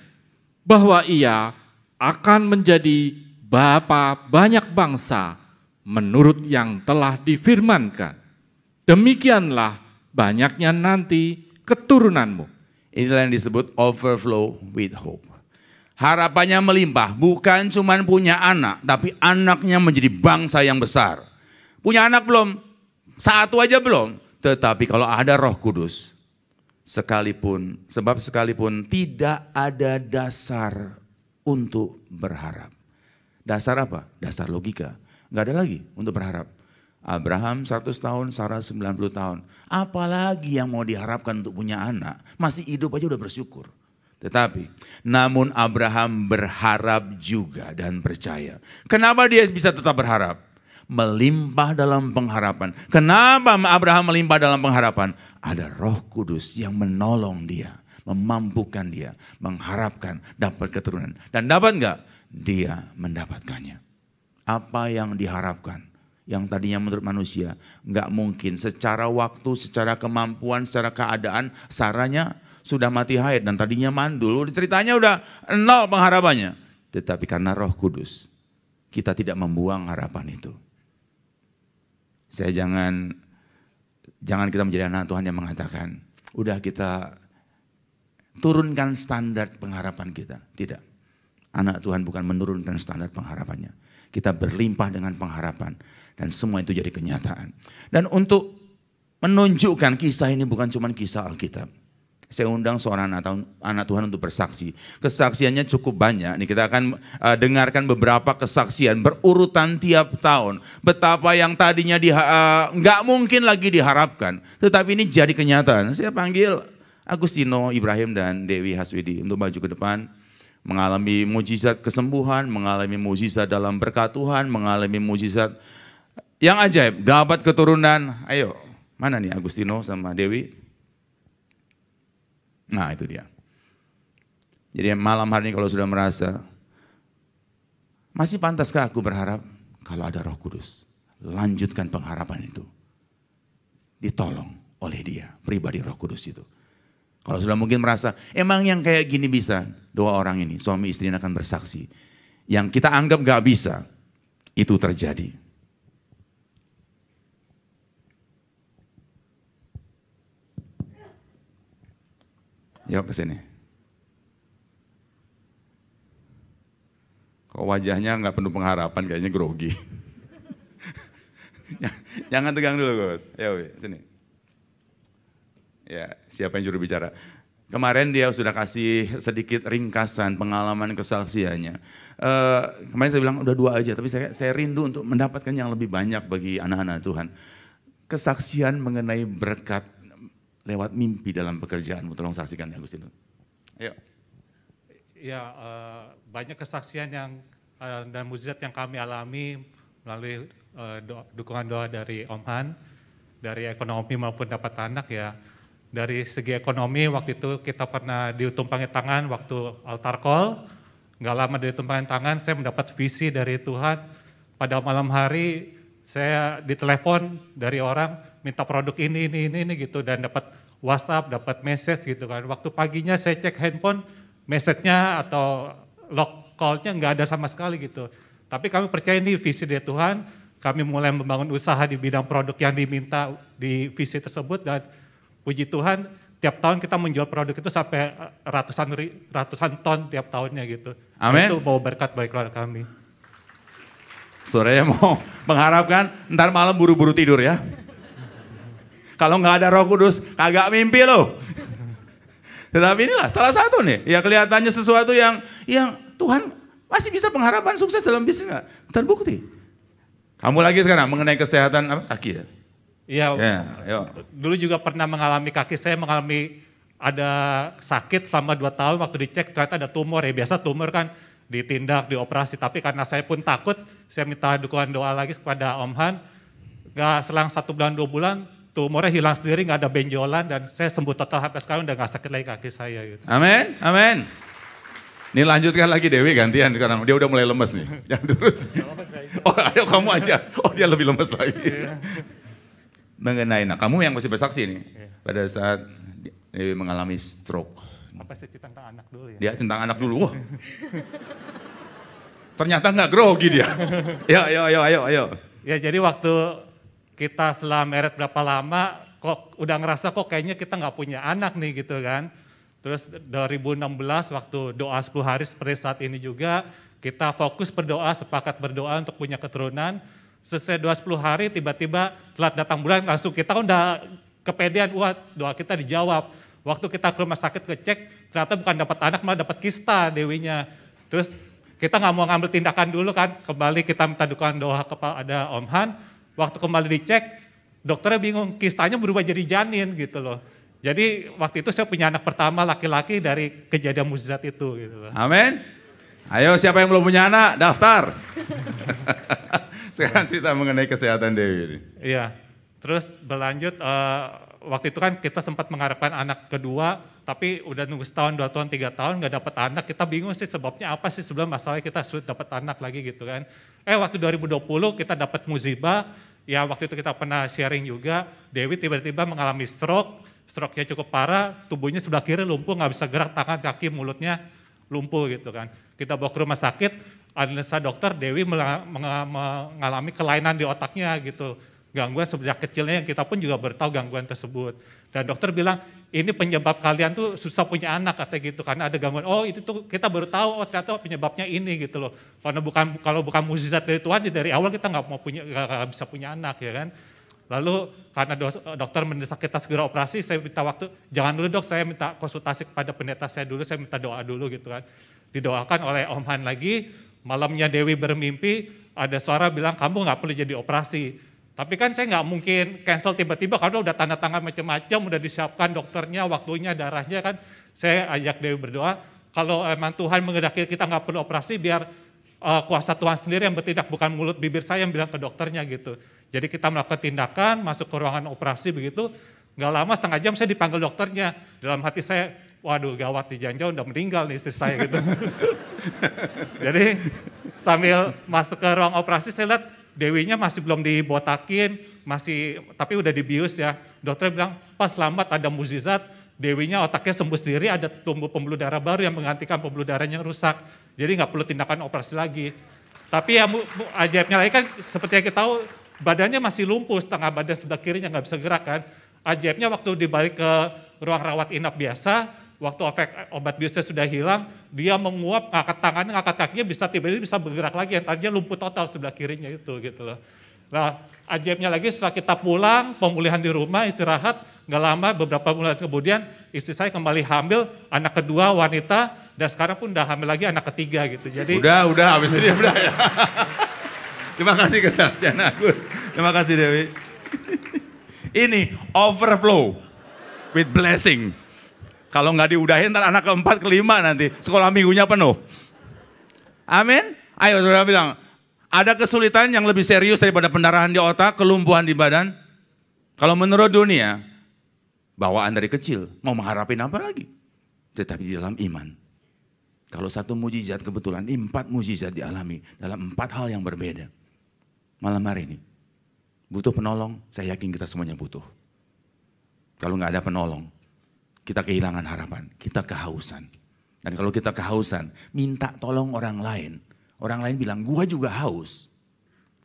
bahwa ia akan menjadi bapa banyak bangsa menurut yang telah difirmankan. Demikianlah banyaknya nanti keturunanmu. Inilah yang disebut overflow with hope. Harapannya melimpah, bukan cuma punya anak, tapi anaknya menjadi bangsa yang besar. Punya anak belum? Satu aja belum. Tetapi kalau ada Roh Kudus, sekalipun tidak ada dasar untuk berharap. Dasar apa? Dasar logika. Nggak ada lagi untuk berharap. Abraham 100 tahun, Sarah 90 tahun. Apalagi yang mau diharapkan untuk punya anak? Masih hidup aja udah bersyukur. Tetapi, namun Abraham berharap juga dan percaya. Kenapa dia bisa tetap berharap? Melimpah dalam pengharapan. Kenapa Abraham melimpah dalam pengharapan? Ada Roh Kudus yang menolong dia, memampukan dia, mengharapkan dapat keturunan. Dan dapat enggak? Dia mendapatkannya. Apa yang diharapkan? Yang tadinya menurut manusia enggak mungkin. Secara waktu, secara kemampuan, secara keadaan, Saranya sudah mati haid dan tadinya mandul, ceritanya udah nol pengharapannya. Tetapi karena Roh Kudus, kita tidak membuang harapan itu. Jangan kita menjadi anak Tuhan yang mengatakan, udah kita turunkan standar pengharapan kita. Tidak. Anak Tuhan bukan menurunkan standar pengharapannya. Kita berlimpah dengan pengharapan dan semua itu jadi kenyataan. Dan untuk menunjukkan kisah ini bukan cuma kisah Alkitab. Saya undang seorang anak Tuhan untuk bersaksi. Kesaksiannya cukup banyak. Nih kita akan dengarkan beberapa kesaksian berurutan tiap tahun. Betapa yang tadinya nggak mungkin lagi diharapkan, tetapi ini jadi kenyataan. Saya panggil Agustino, Ibrahim dan Dewi Haswidi untuk maju ke depan. Mengalami mujizat kesembuhan, mengalami mujizat dalam berkat Tuhan, mengalami mujizat yang ajaib. Dapat keturunan. Ayo, mana nih Agustino sama Dewi? Nah itu dia. Jadi malam hari ini kalau sudah merasa, masih pantaskah aku berharap? Kalau ada Roh Kudus, lanjutkan pengharapan itu. Ditolong oleh dia, pribadi Roh Kudus itu. Kalau sudah mungkin merasa, emang yang kayak gini bisa? Dua orang ini, suami istri akan bersaksi. Yang kita anggap gak bisa, itu terjadi. Yuk ke sini. Kok wajahnya nggak penuh pengharapan, kayaknya grogi. Jangan tegang dulu, Gus. Ayo, sini. Ya, siapa yang juru bicara? Kemarin dia sudah kasih sedikit ringkasan pengalaman kesaksiannya. Kemarin saya bilang udah 2 aja, tapi saya rindu untuk mendapatkan yang lebih banyak bagi anak-anak Tuhan. Kesaksian mengenai berkat lewat mimpi dalam pekerjaanmu, tolong saksikan ya Agustino. Ayo. Ya, banyak kesaksian yang dan mujizat yang kami alami melalui dukungan doa dari Om Han, dari ekonomi maupun dapat anak ya. Dari segi ekonomi waktu itu kita pernah ditumpangi tangan waktu altar call, nggak lama dari tumpangan tangan saya mendapat visi dari Tuhan. Pada malam hari saya ditelepon dari orang, minta produk ini gitu, dan dapat WhatsApp, dapat message gitu kan. Waktu paginya saya cek handphone, message-nya atau log call-nya nggak ada sama sekali gitu. Tapi kami percaya ini visi dari Tuhan, kami mulai membangun usaha di bidang produk yang diminta di visi tersebut, dan puji Tuhan tiap tahun kita menjual produk itu sampai ratusan ton tiap tahunnya gitu. Amin. Itu bawa berkat bagi keluarga kami. Saudara mau mengharapkan ntar malam buru-buru tidur ya. Kalau nggak ada Roh Kudus, kagak mimpi loh. Tetapi inilah salah satu nih, ya kelihatannya sesuatu yang Tuhan masih bisa pengharapan sukses dalam bisnis nggak? Terbukti. Kamu lagi sekarang mengenai kesehatan apa kaki ya? Iya, Ya, dulu juga pernah mengalami kaki saya mengalami ada sakit selama 2 tahun waktu dicek ternyata ada tumor ya. Biasa tumor kan ditindak, dioperasi. Tapi karena saya pun takut, saya minta dukungan doa lagi kepada Om Han. Gak selang 1 bulan 2 bulan, tumornya hilang sendiri, gak ada benjolan dan saya sembuh total sampai sekarang udah gak sakit lagi kaki saya. Gitu. Amin, amin. Ini lanjutkan lagi Dewi gantian karena dia udah mulai lemes nih. Jangan terus. Oh ayo kamu aja. Oh dia lebih lemes lagi. Mengenai, nah kamu yang mesti bersaksi nih. Pada saat Dewi mengalami stroke. Apa sih tentang anak dulu ya? Dia tentang anak dulu. Wah. Ternyata nggak grogi dia. Ayo. Ya jadi waktu kita setelah meret berapa lama, kok udah ngerasa kok kayaknya kita nggak punya anak nih gitu kan. Terus 2016 waktu doa 10 hari seperti saat ini juga, kita fokus berdoa, sepakat berdoa untuk punya keturunan. Selesai doa 10 hari tiba-tiba telat datang bulan langsung kita udah kepedean, wah doa kita dijawab. Waktu kita ke rumah sakit ngecek, ternyata bukan dapat anak malah dapat kista Dewinya. Terus kita nggak mau ngambil tindakan dulu kan, kembali kita minta dukungan doa kepada Om Han. Waktu kembali dicek, dokternya bingung, kistanya berubah jadi janin gitu loh. Jadi waktu itu saya punya anak pertama laki-laki dari kejadian mukjizat itu gitu loh. Amin. Ayo siapa yang belum punya anak, daftar. Sekarang cerita mengenai kesehatan Dewi. Iya, terus berlanjut, waktu itu kan kita sempat mengharapkan anak kedua, tapi udah nunggu setahun, 2 tahun, 3 tahun nggak dapat anak. Kita bingung sih sebabnya apa sih sebelum masalahnya kita sulit dapat anak lagi gitu kan. Waktu 2020 kita dapat musibah, ya waktu itu kita pernah sharing juga, Dewi tiba-tiba mengalami stroke-nya cukup parah, tubuhnya sebelah kiri lumpuh, nggak bisa gerak, tangan, kaki, mulutnya lumpuh gitu kan. Kita bawa ke rumah sakit, analisa dokter, Dewi mengalami kelainan di otaknya gitu. Gangguan sejak kecilnya yang kita pun juga bertahu gangguan tersebut. Dan dokter bilang, ini penyebab kalian tuh susah punya anak katanya gitu, karena ada gangguan. Oh itu tuh kita baru tahu, oh ternyata penyebabnya ini gitu loh. Kalau bukan mukjizat dari Tuhan, dari awal kita nggak bisa punya anak ya kan. Lalu karena dokter mendesak kita segera operasi, saya minta waktu, jangan dulu dok, saya minta konsultasi kepada pendeta saya dulu, saya minta doa dulu gitu kan. Didoakan oleh Om Han lagi, malamnya Dewi bermimpi, ada suara bilang kamu nggak perlu jadi operasi. Tapi kan saya nggak mungkin cancel tiba-tiba karena udah tanda tangan macam-macam, udah disiapkan dokternya, waktunya, darahnya kan. Saya ajak Dewi berdoa, kalau emang Tuhan menghendaki kita nggak perlu operasi, biar kuasa Tuhan sendiri yang bertindak, bukan mulut bibir saya yang bilang ke dokternya gitu. Jadi kita melakukan tindakan, masuk ke ruangan operasi begitu, nggak lama setengah jam saya dipanggil dokternya. Dalam hati saya, waduh gawat, di jangan-jangan udah meninggal nih istri saya gitu. Jadi sambil masuk ke ruang operasi saya lihat Dewinya masih belum dibotakin, tapi udah dibius ya. Dokter bilang, pas selamat, ada mukjizat, Dewinya otaknya sembuh sendiri, ada tumbuh pembuluh darah baru yang menggantikan pembuluh darahnya yang rusak. Jadi nggak perlu tindakan operasi lagi. Tapi ya ajaibnya lagi kan, seperti yang kita tahu, badannya masih lumpuh, setengah badan sebelah kirinya nggak bisa gerak kan. Ajaibnya waktu dibalik ke ruang rawat inap biasa, waktu efek obat biusnya sudah hilang, dia menguap, ngangkat tangannya, ngangkat kakinya, bisa tiba-tiba bisa bergerak lagi, yang tadinya lumpuh total sebelah kirinya itu gitu loh. Nah ajaibnya lagi setelah kita pulang, pemulihan di rumah, istirahat, nggak lama beberapa bulan kemudian istri saya kembali hamil, anak kedua wanita, dan sekarang pun udah hamil lagi anak ketiga gitu. Jadi Udah, habis ini udah ya. Terima kasih kesaksian Agus. Terima kasih Dewi. Ini overflow with blessing. Kalau nggak diudahin, ntar anak keempat, kelima nanti sekolah minggunya penuh. Amin. Ayo saudara bilang, ada kesulitan yang lebih serius daripada pendarahan di otak, kelumpuhan di badan? Kalau menurut dunia, bawaan dari kecil, mau mengharapin apa lagi? Tetapi di dalam iman. Kalau satu mujizat kebetulan, 4 mujizat dialami dalam 4 hal yang berbeda. Malam hari ini, butuh penolong, saya yakin kita semuanya butuh. Kalau nggak ada penolong, kita kehilangan harapan, kita kehausan. Dan kalau kita kehausan, minta tolong orang lain. Orang lain bilang, gua juga haus.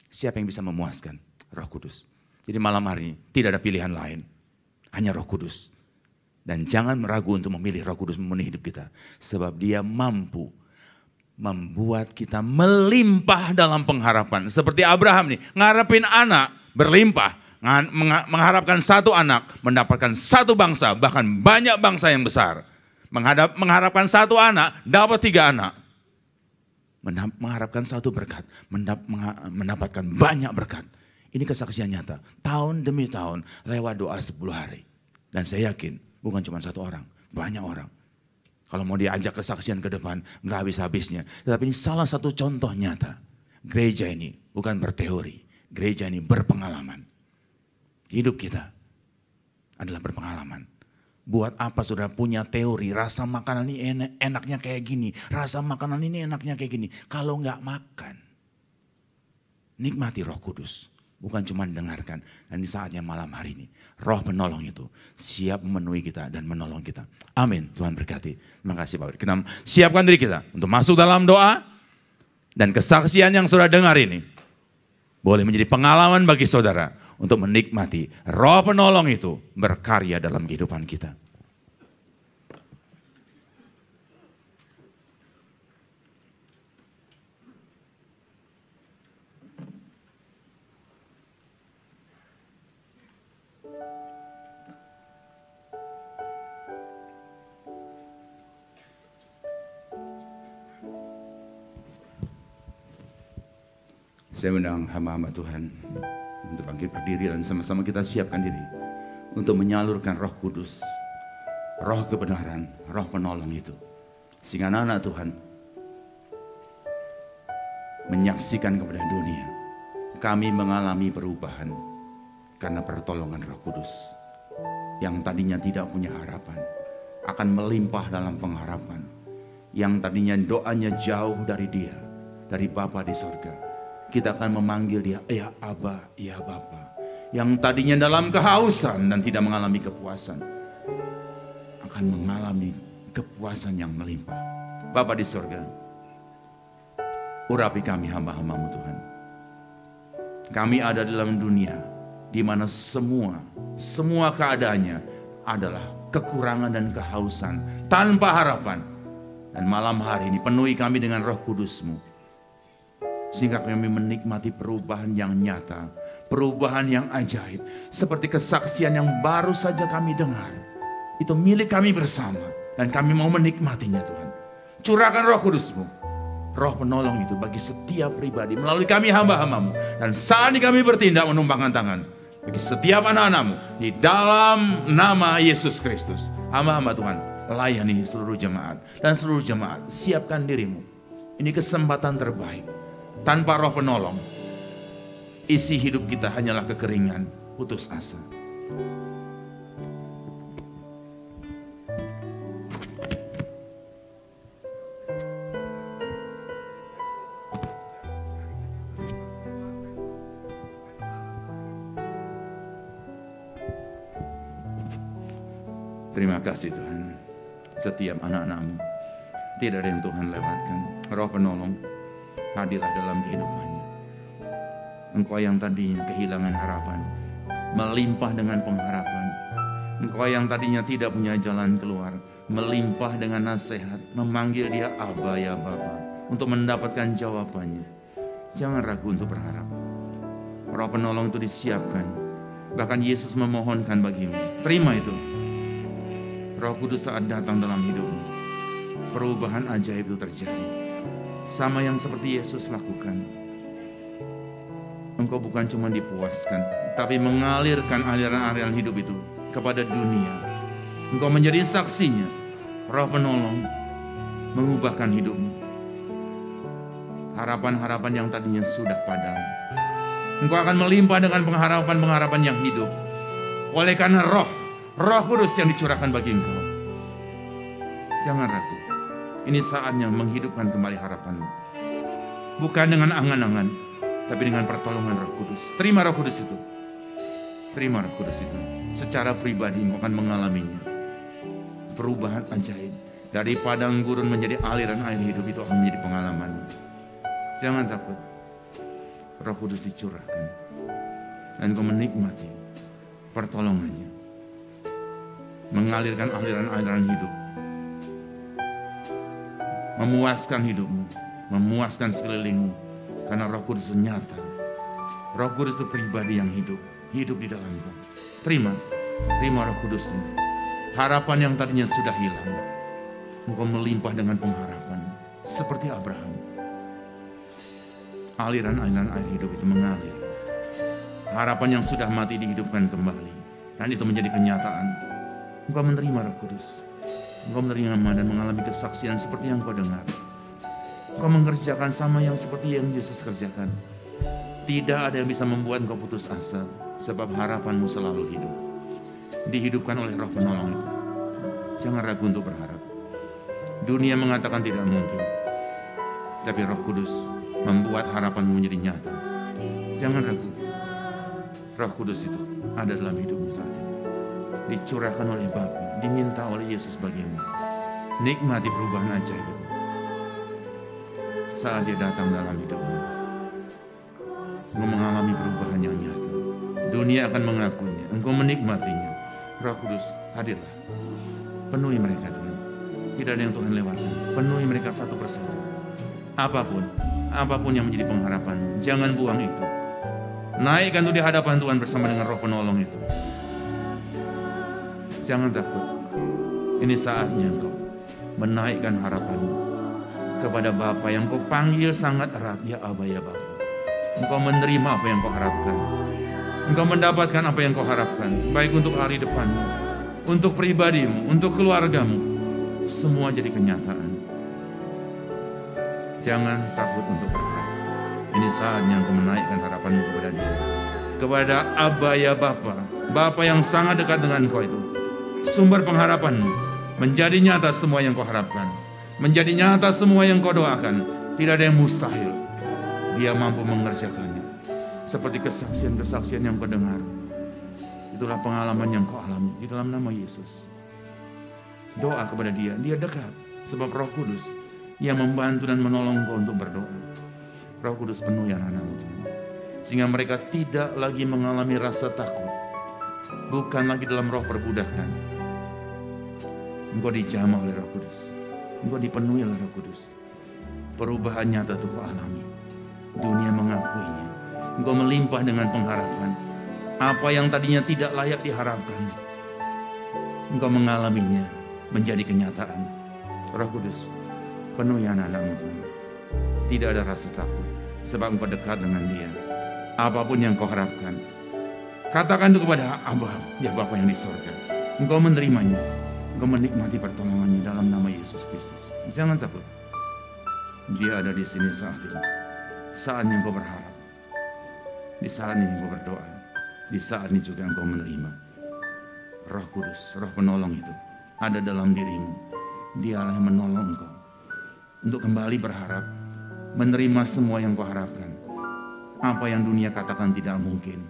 Siapa yang bisa memuaskan? Roh Kudus. Jadi malam hari ini, tidak ada pilihan lain. Hanya Roh Kudus. Dan jangan meragu untuk memilih Roh Kudus memenuhi hidup kita. Sebab dia mampu membuat kita melimpah dalam pengharapan. Seperti Abraham nih, ngarepin anak berlimpah. Mengharapkan satu anak, mendapatkan satu bangsa, bahkan banyak bangsa yang besar. Mengharapkan satu anak, dapat 3 anak. Mengharapkan satu berkat, mendapatkan banyak berkat. Ini kesaksian nyata, tahun demi tahun, lewat doa 10 hari. Dan saya yakin, bukan cuma satu orang, banyak orang. Kalau mau diajak kesaksian ke depan, nggak habis-habisnya. Tetapi ini salah satu contoh nyata. Gereja ini bukan berteori, gereja ini berpengalaman. Hidup kita adalah berpengalaman. Buat apa saudara punya teori, rasa makanan ini enaknya kayak gini, rasa makanan ini enaknya kayak gini. Kalau nggak makan, nikmati Roh Kudus. Bukan cuma dengarkan. Dan di saatnya malam hari ini, Roh penolong itu siap memenuhi kita dan menolong kita. Amin. Tuhan berkati. Terima kasih Bapak. Kita siapkan diri kita untuk masuk dalam doa. Dan kesaksian yang saudara dengar ini boleh menjadi pengalaman bagi saudara untuk menikmati Roh penolong itu berkarya dalam kehidupan kita. Saya undang hamba-hamba Tuhan untuk bangkit berdiri dan sama-sama kita siapkan diri untuk menyalurkan Roh Kudus, Roh kebenaran, Roh penolong itu. Sehingga anak-anak Tuhan menyaksikan kepada dunia, kami mengalami perubahan karena pertolongan Roh Kudus. Yang tadinya tidak punya harapan, akan melimpah dalam pengharapan. Yang tadinya doanya jauh dari Dia, dari Bapa di sorga, kita akan memanggil Dia, ya Aba, ya Bapa. Yang tadinya dalam kehausan dan tidak mengalami kepuasan, akan mengalami kepuasan yang melimpah. Bapa di sorga, urapi kami hamba-hamba-Mu Tuhan. Kami ada dalam dunia di mana semua keadaannya adalah kekurangan dan kehausan, tanpa harapan. Dan malam hari ini penuhi kami dengan Roh Kudus-Mu, sehingga kami menikmati perubahan yang nyata, perubahan yang ajaib, seperti kesaksian yang baru saja kami dengar. Itu milik kami bersama, dan kami mau menikmatinya Tuhan. Curahkan Roh Kudus-Mu, Roh penolong itu bagi setiap pribadi, melalui kami hamba-hamba-Mu. Dan saat ini kami bertindak menumpangkan tangan bagi setiap anak-anak-Mu, di dalam nama Yesus Kristus. Hamba-hamba Tuhan, layani seluruh jemaat, dan seluruh jemaat siapkan dirimu. Ini kesempatan terbaik. Tanpa Roh penolong, isi hidup kita hanyalah kekeringan, putus asa. Terima kasih Tuhan. Setiap anak-anak-Mu, tidak ada yang Tuhan lewatkan. Roh penolong hadirlah dalam kehidupannya. Engkau yang tadinya kehilangan harapan, melimpah dengan pengharapan. Engkau yang tadinya tidak punya jalan keluar, melimpah dengan nasihat, memanggil Dia Aba ya Bapa, untuk mendapatkan jawabannya. Jangan ragu untuk berharap. Roh penolong itu disiapkan. Bahkan Yesus memohonkan bagimu. Terima itu. Roh Kudus saat datang dalam hidupmu, perubahan ajaib itu terjadi. Sama yang seperti Yesus lakukan. Engkau bukan cuma dipuaskan, tapi mengalirkan aliran-aliran hidup itu kepada dunia. Engkau menjadi saksinya. Roh penolong mengubahkan hidupmu. Harapan-harapan yang tadinya sudah padam, engkau akan melimpah dengan pengharapan-pengharapan yang hidup. Oleh karena Roh Kudus yang dicurahkan bagi engkau. Jangan ragu. Ini saatnya menghidupkan kembali harapanmu. Bukan dengan angan-angan, tapi dengan pertolongan Roh Kudus. Terima Roh Kudus itu. Terima Roh Kudus itu. Secara pribadi engkau akan mengalaminya. Perubahan ajaib. Dari padang gurun menjadi aliran air hidup, itu akan menjadi pengalaman. Jangan takut. Roh Kudus dicurahkan. Dan engkau menikmati pertolongannya. Mengalirkan aliran-aliran hidup. Memuaskan hidupmu, memuaskan sekelilingmu. Karena Roh Kudus itu nyata. Roh Kudus itu pribadi yang hidup. hidup di dalam Engkau. Terima Roh Kudus-Nya. Harapan yang tadinya sudah hilang, Engkau melimpah dengan pengharapan. Seperti Abraham. Aliran-aliran air hidup itu mengalir. Harapan yang sudah mati dihidupkan kembali. Dan itu menjadi kenyataan. Engkau menerima Roh Kudus. Engkau menerima dan mengalami kesaksian seperti yang kau dengar. Engkau mengerjakan sama yang seperti yang Yesus kerjakan. Tidak ada yang bisa membuat engkau putus asa. Sebab harapanmu selalu hidup. Dihidupkan oleh Roh Penolong itu. Jangan ragu untuk berharap. Dunia mengatakan tidak mungkin. Tapi Roh Kudus membuat harapanmu menjadi nyata. Jangan ragu. Roh Kudus itu ada dalam hidupmu saat ini. Dicurahkan oleh Bapa, diminta oleh Yesus bagimu. Nikmati perubahan ajaib itu. Saat dia datang dalam hidupmu, engkau mengalami perubahan yang nyata. Dunia akan mengakuinya, engkau menikmatinya. Roh Kudus, hadirlah. Penuhi mereka Tuhan. Tidak ada yang Tuhan lewatkan. Penuhi mereka satu persatu. Apapun yang menjadi pengharapan, jangan buang itu. Naikkan itu di hadapan Tuhan bersama dengan Roh Penolong itu. Jangan takut. Ini saatnya engkau menaikkan harapanmu kepada Bapa yang kau panggil sangat erat, ya Aba ya Bapa. Engkau menerima apa yang kau harapkan. Engkau mendapatkan apa yang kau harapkan, baik untuk hari depanmu, untuk pribadimu, untuk keluargamu. Semua jadi kenyataan. Jangan takut untuk berharap. Ini saatnya engkau menaikkan harapanmu kepada Dia, kepada Aba ya Bapa, Bapa yang sangat dekat dengan engkau itu. Sumber pengharapanmu menjadi nyata semua yang kau harapkan, menjadi nyata semua yang kau doakan. Tidak ada yang mustahil. Dia mampu mengerjakannya. Seperti kesaksian-kesaksian yang kau dengar. Itulah pengalaman yang kau alami di dalam nama Yesus. Doa kepada Dia, Dia dekat. Sebab Roh Kudus yang membantu dan menolong kau untuk berdoa. Roh Kudus penuhi anak-anakmu Tuhan. Sehingga mereka tidak lagi mengalami rasa takut. Bukan lagi dalam roh perbudakan. Engkau dijamah oleh Roh Kudus. Engkau dipenuhi oleh Roh Kudus. Perubahan nyata itu kau alami. Dunia mengakuinya. Engkau melimpah dengan pengharapan. Apa yang tadinya tidak layak diharapkan, engkau mengalaminya menjadi kenyataan. Roh Kudus, penuhi anak-anakmu Tuhan. Tidak ada rasa takut. Sebab engkau dekat dengan Dia. Apapun yang kau harapkan, katakan itu kepada Aba, ya Bapa yang di sorga. Engkau menerimanya. Engkau menikmati pertolongannya dalam nama Yesus Kristus. Jangan takut. Dia ada di sini saat ini. Saatnya engkau berharap. Di saat ini engkau berdoa. Di saat ini juga engkau menerima. Roh Kudus, Roh Penolong itu ada dalam dirimu. Dialah yang menolong engkau untuk kembali berharap, menerima semua yang kau harapkan. Apa yang dunia katakan tidak mungkin,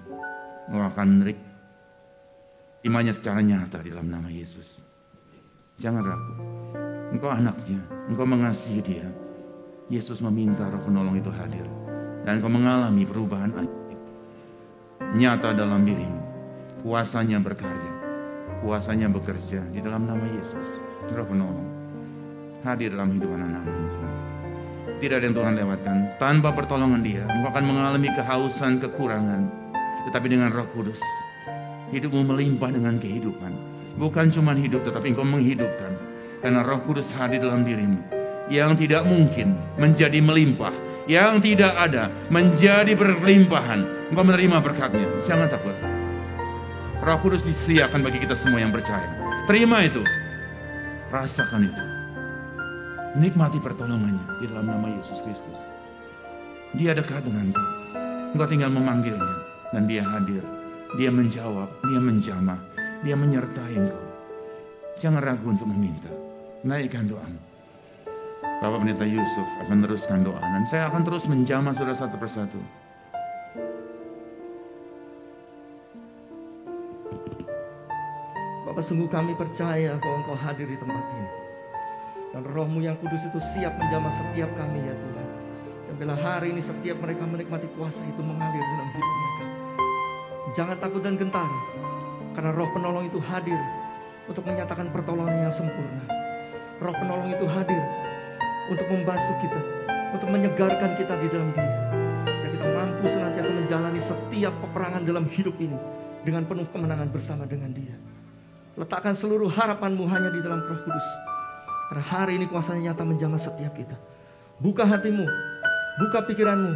engkau akan menerimanya secara nyata di dalam nama Yesus. Jangan ragu. Engkau anaknya, engkau mengasihi Dia. Yesus meminta Roh Penolong itu hadir. Dan engkau mengalami perubahan ajaib. Nyata dalam dirimu. Kuasanya berkarya. Kuasanya bekerja di dalam nama Yesus. Roh Penolong hadir dalam hidup anak-anakmu. Tidak ada yang Tuhan lewatkan. Tanpa pertolongan Dia, engkau akan mengalami kehausan, kekurangan. Tetapi dengan Roh Kudus, hidupmu melimpah dengan kehidupan. Bukan cuma hidup, tetapi engkau menghidupkan. Karena Roh Kudus hadir dalam dirimu. Yang tidak mungkin menjadi melimpah. Yang tidak ada menjadi berlimpahan. Engkau menerima berkatnya. Jangan takut. Roh Kudus disediakan bagi kita semua yang percaya. Terima itu. Rasakan itu. Nikmati pertolongannya di dalam nama Yesus Kristus. Dia dekat dengan engkau. Engkau tinggal memanggilnya. Dan Dia hadir. Dia menjawab. Dia menjamah. Dia menyertai engkau. Jangan ragu untuk meminta. Naikkan doamu. Bapak Pendeta Yusuf akan meneruskan doa. Dan saya akan terus menjamah saudara satu persatu. Bapak, sungguh kami percaya bahwa Engkau hadir di tempat ini. Dan Roh-Mu yang kudus itu siap menjamah setiap kami ya Tuhan. Dan bila hari ini setiap mereka menikmati kuasa itu mengalir dalam hidup mereka. Jangan takut dan gentar. Karena Roh Penolong itu hadir untuk menyatakan pertolongan yang sempurna. Roh Penolong itu hadir untuk membasuh kita, untuk menyegarkan kita di dalam Dia. Sehingga kita mampu mampu senantiasa menjalani setiap peperangan dalam hidup ini dengan penuh kemenangan bersama dengan Dia. Letakkan seluruh harapanmu hanya di dalam Roh Kudus. Karena hari ini kuasanya nyata menjamah setiap kita. Buka hatimu, buka pikiranmu,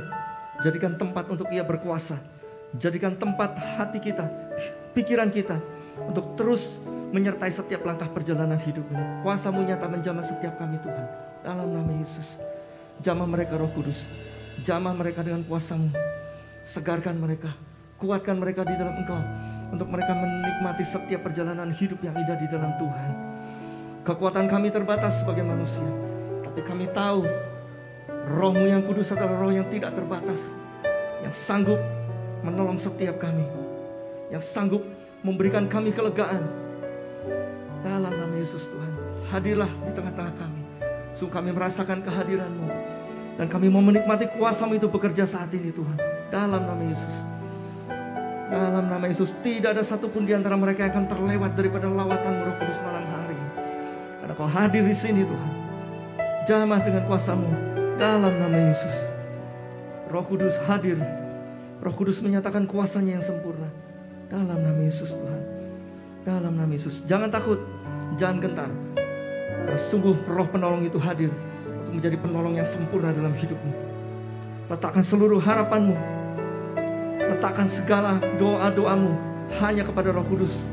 jadikan tempat untuk Ia berkuasa. Jadikan tempat hati kita, pikiran kita untuk terus menyertai setiap langkah perjalanan hidup ini. Kuasa-Mu nyata menjamah setiap kami Tuhan. Dalam nama Yesus. Jamah mereka Roh Kudus. Jamah mereka dengan kuasa-Mu. Segarkan mereka. Kuatkan mereka di dalam Engkau. Untuk mereka menikmati setiap perjalanan hidup yang indah di dalam Tuhan. Kekuatan kami terbatas sebagai manusia. Tapi kami tahu Roh-Mu yang kudus adalah roh yang tidak terbatas. Yang sanggup menolong setiap kami. Yang sanggup memberikan kami kelegaan. Dalam nama Yesus Tuhan. Hadirlah di tengah-tengah kami. Sungguh kami merasakan kehadiran-Mu. Dan kami mau menikmati kuasa-Mu itu bekerja saat ini Tuhan. Dalam nama Yesus. Dalam nama Yesus, tidak ada satupun di antara mereka yang akan terlewat daripada lawatan Roh Kudus malam hari ini. Karena Kau hadir di sini Tuhan. Jamah dengan kuasa-Mu dalam nama Yesus. Roh Kudus hadir. Roh Kudus menyatakan kuasa-Nya yang sempurna. Dalam nama Yesus Tuhan. Dalam nama Yesus. Jangan takut, jangan gentar. Karena sungguh Roh penolong itu hadir untuk menjadi penolong yang sempurna dalam hidupmu. Letakkan seluruh harapanmu, letakkan segala doa-doamu hanya kepada Roh Kudus.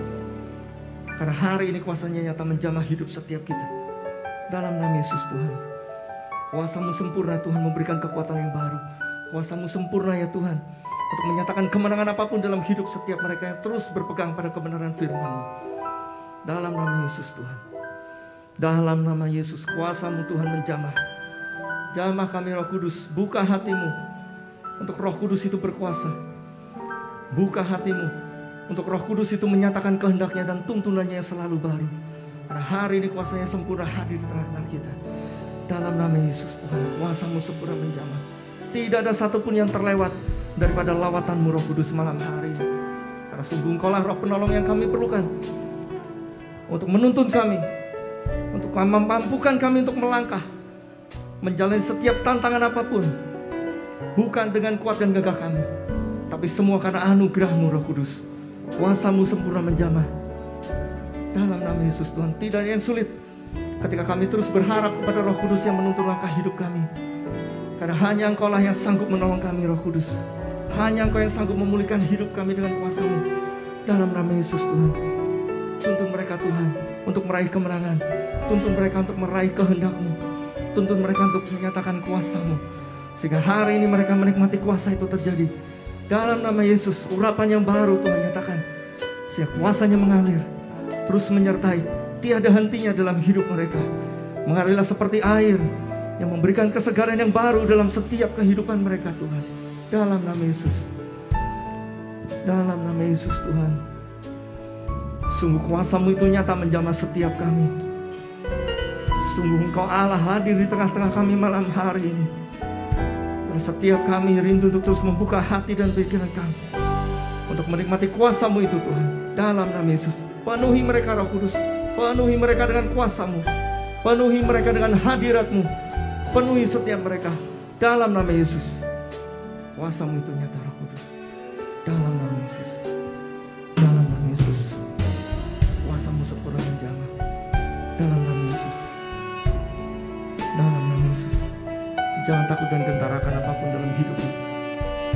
Karena hari ini kuasa-Nya nyata menjamah hidup setiap kita. Dalam nama Yesus Tuhan. Kuasa-Mu sempurna Tuhan memberikan kekuatan yang baru. Kuasa-Mu sempurna ya Tuhan untuk menyatakan kemenangan apapun dalam hidup setiap mereka yang terus berpegang pada kebenaran firman-Mu. Dalam nama Yesus Tuhan. Dalam nama Yesus, kuasa-Mu Tuhan menjamah. Jamah kami Roh Kudus. Buka hatimu untuk Roh Kudus itu berkuasa. Buka hatimu untuk Roh Kudus itu menyatakan kehendaknya dan tuntunannya yang selalu baru. Karena hari ini kuasa-Nya sempurna hadir di tengah-tengah kita. Dalam nama Yesus Tuhan, kuasa-Mu sempurna menjamah. Tidak ada satupun yang terlewat daripada lawatan-Mu Roh Kudus malam hari ini. Karena sungguh Engkau-lah Roh penolong yang kami perlukan untuk menuntun kami, untuk memampukan kami untuk melangkah, menjalani setiap tantangan apapun. Bukan dengan kuat dan gagah kami, tapi semua karena anugerah-Mu Roh Kudus. Kuasa-Mu sempurna menjamah. Dalam nama Yesus Tuhan, tidak ada yang sulit ketika kami terus berharap kepada Roh Kudus yang menuntun langkah hidup kami. Karena hanya Engkau-lah yang sanggup menolong kami Roh Kudus. Hanya Engkau yang sanggup memulihkan hidup kami dengan kuasa-Mu. Dalam nama Yesus Tuhan. Tuntun mereka Tuhan untuk meraih kemenangan. Tuntun mereka untuk meraih kehendak-Mu. Tuntun mereka untuk menyatakan kuasa-Mu. Sehingga hari ini mereka menikmati kuasa itu terjadi. Dalam nama Yesus, urapan yang baru Tuhan nyatakan. Sehingga kuasa-Nya mengalir, terus menyertai, tiada hentinya dalam hidup mereka. Mengalirlah seperti air yang memberikan kesegaran yang baru dalam setiap kehidupan mereka Tuhan. Dalam nama Yesus. Dalam nama Yesus Tuhan. Sungguh kuasa-Mu itu nyata menjamah setiap kami. Sungguh Engkau Allah hadir di tengah-tengah kami malam hari ini. Setiap kami rindu untuk terus membuka hati dan pikiran kami untuk menikmati kuasa-Mu itu Tuhan. Dalam nama Yesus, penuhi mereka Roh Kudus. Penuhi mereka dengan kuasa-Mu. Penuhi mereka dengan hadirat-Mu. Penuhi setiap mereka. Dalam nama Yesus. Kuasa-Mu itu nyata Roh Kudus. Dalam nama Yesus. Dalam nama Yesus. Kuasa-Mu sempurna menjamah. Dalam nama Yesus. Dalam nama Yesus. Jangan takut dan gentar akan apapun dalam hidupmu.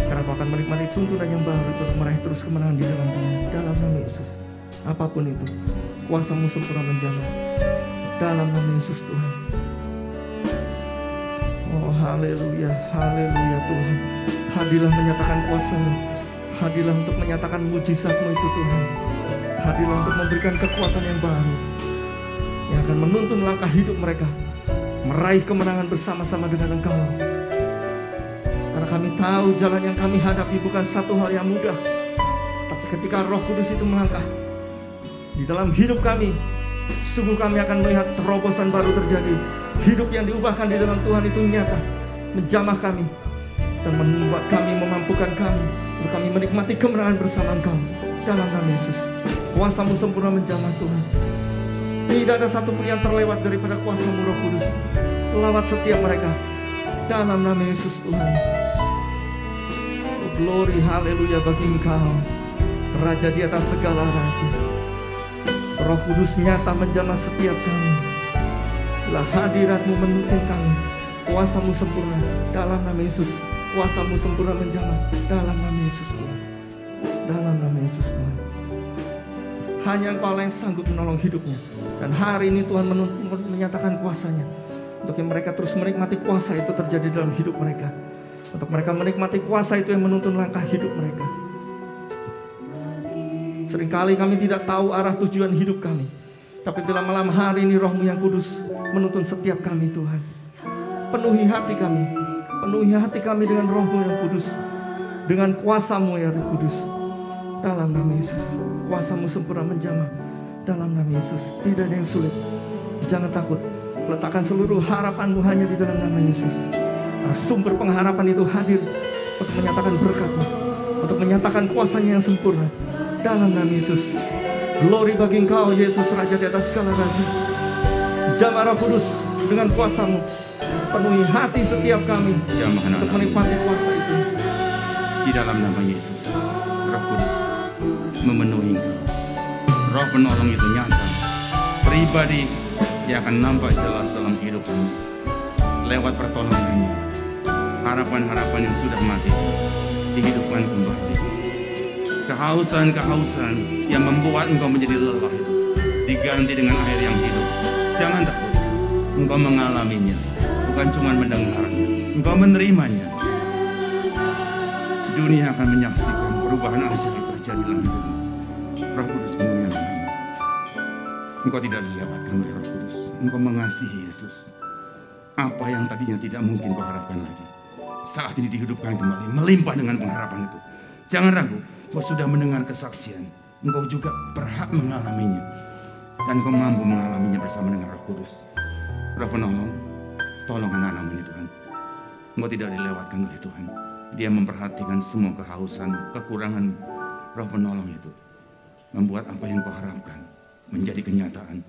Karena Kau akan menikmati tuntunan yang baru untuk meraih terus kemenangan di dalam dunia. Dalam nama Yesus. Apapun itu, kuasa-Mu sempurna menjamah. Dalam nama Yesus Tuhan. Oh haleluya, haleluya Tuhan. Hadirlah menyatakan kuasa-Mu. Hadirlah untuk menyatakan mujizat-Mu itu Tuhan. Hadirlah untuk memberikan kekuatan yang baru yang akan menuntun langkah hidup mereka, meraih kemenangan bersama-sama dengan Engkau. Karena kami tahu jalan yang kami hadapi bukan satu hal yang mudah. Tapi ketika Roh Kudus itu melangkah di dalam hidup kami, sungguh kami akan melihat terobosan baru terjadi. Hidup yang diubahkan di dalam Tuhan itu nyata, menjamah kami dan membuat kami, memampukan kami untuk kami menikmati kemenangan bersama Engkau. Dalam nama Yesus, kuasa-Mu sempurna menjamah Tuhan. Tidak ada satupun yang terlewat daripada kuasa-Mu Roh Kudus. Lawat setiap mereka. Dalam nama Yesus Tuhan. Oh Glory, haleluya bagi Engkau, Raja di atas segala raja. Roh Kudus nyata menjamah setiap kami. Lah hadirat-Mu menuntun kami. Kuasa-Mu sempurna dalam nama Yesus. Kuasa-Mu sempurna menjamah dalam nama Yesus Tuhan. Dalam nama Yesus Tuhan. Hanya Engkau yang sanggup menolong hidupnya. Dan hari ini Tuhan menyatakan kuasa-Nya. Untuk yang mereka terus menikmati kuasa itu terjadi dalam hidup mereka. Untuk mereka menikmati kuasa itu yang menuntun langkah hidup mereka. Seringkali kami tidak tahu arah tujuan hidup kami. Tapi bila malam hari ini Roh-Mu yang kudus menuntun setiap kami Tuhan. Penuhi hati kami. Penuhi hati kami dengan Roh-Mu yang kudus. Dengan kuasa-Mu ya Roh Kudus. Dalam nama Yesus. Kuasa-Mu sempurna menjamah. Dalam nama Yesus. Tidak ada yang sulit. Jangan takut. Letakkan seluruh harapan-Mu hanya di dalam nama Yesus. Sumber pengharapan itu hadir untuk menyatakan berkat-Mu, untuk menyatakan kuasa-Nya yang sempurna dalam nama Yesus. Glory bagi Engkau Yesus, Raja di atas segala raja. Jamah Roh Kudus dengan kuasa-Mu. Penuhi hati setiap kami untuk menikmati kuasa itu. Di dalam nama Yesus, Roh Kudus memenuhi Engkau. Roh penolong itu nyata, pribadi yang akan nampak jelas dalam hidupmu lewat pertolongannya. Harapan-harapan yang sudah mati dihidupkan kembali. Kehausan-kehausan yang membuat engkau menjadi lelah diganti dengan air yang hidup. Jangan takut, engkau mengalaminya, bukan cuma mendengarnya, engkau menerimanya. Dunia akan menyaksikan perubahan ajaib terjadi dalam hidupmu. Roh Kudus memenuhi hatimu. Engkau tidak dilewatkan oleh Roh Kudus. Engkau mengasihi Yesus. Apa yang tadinya tidak mungkin kau harapkan lagi, saat ini dihidupkan kembali, melimpah dengan pengharapan itu. Jangan ragu, kau sudah mendengar kesaksian. Engkau juga berhak mengalaminya. Dan kau mampu mengalaminya bersama dengan Roh Kudus. Roh penolong, tolong anak-anakmu ini Tuhan. Engkau tidak dilewatkan oleh Tuhan. Dia memperhatikan semua kehausan, kekurangan. Roh penolong itu membuat apa yang kau harapkan menjadi kenyataan.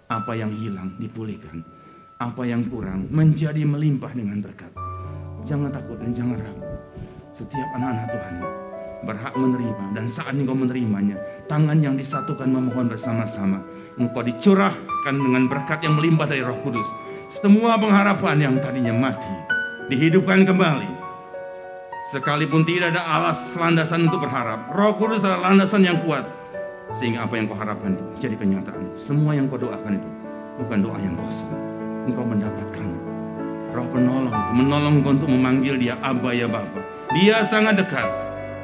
Apa yang hilang dipulihkan. Apa yang kurang menjadi melimpah dengan berkat. Jangan takut dan jangan ragu. Setiap anak-anak Tuhan berhak menerima, dan saat engkau menerimanya, tangan yang disatukan memohon bersama-sama, engkau dicurahkan dengan berkat yang melimpah dari Roh Kudus. Semua pengharapan yang tadinya mati dihidupkan kembali. Sekalipun tidak ada alas landasan untuk berharap, Roh Kudus adalah landasan yang kuat, sehingga apa yang kau harapkan itu jadi kenyataan. Semua yang kau doakan itu bukan doa yang kosong. Engkau mendapatkannya. Roh penolong itu menolong engkau untuk memanggil dia Abba ya Bapa. Dia sangat dekat.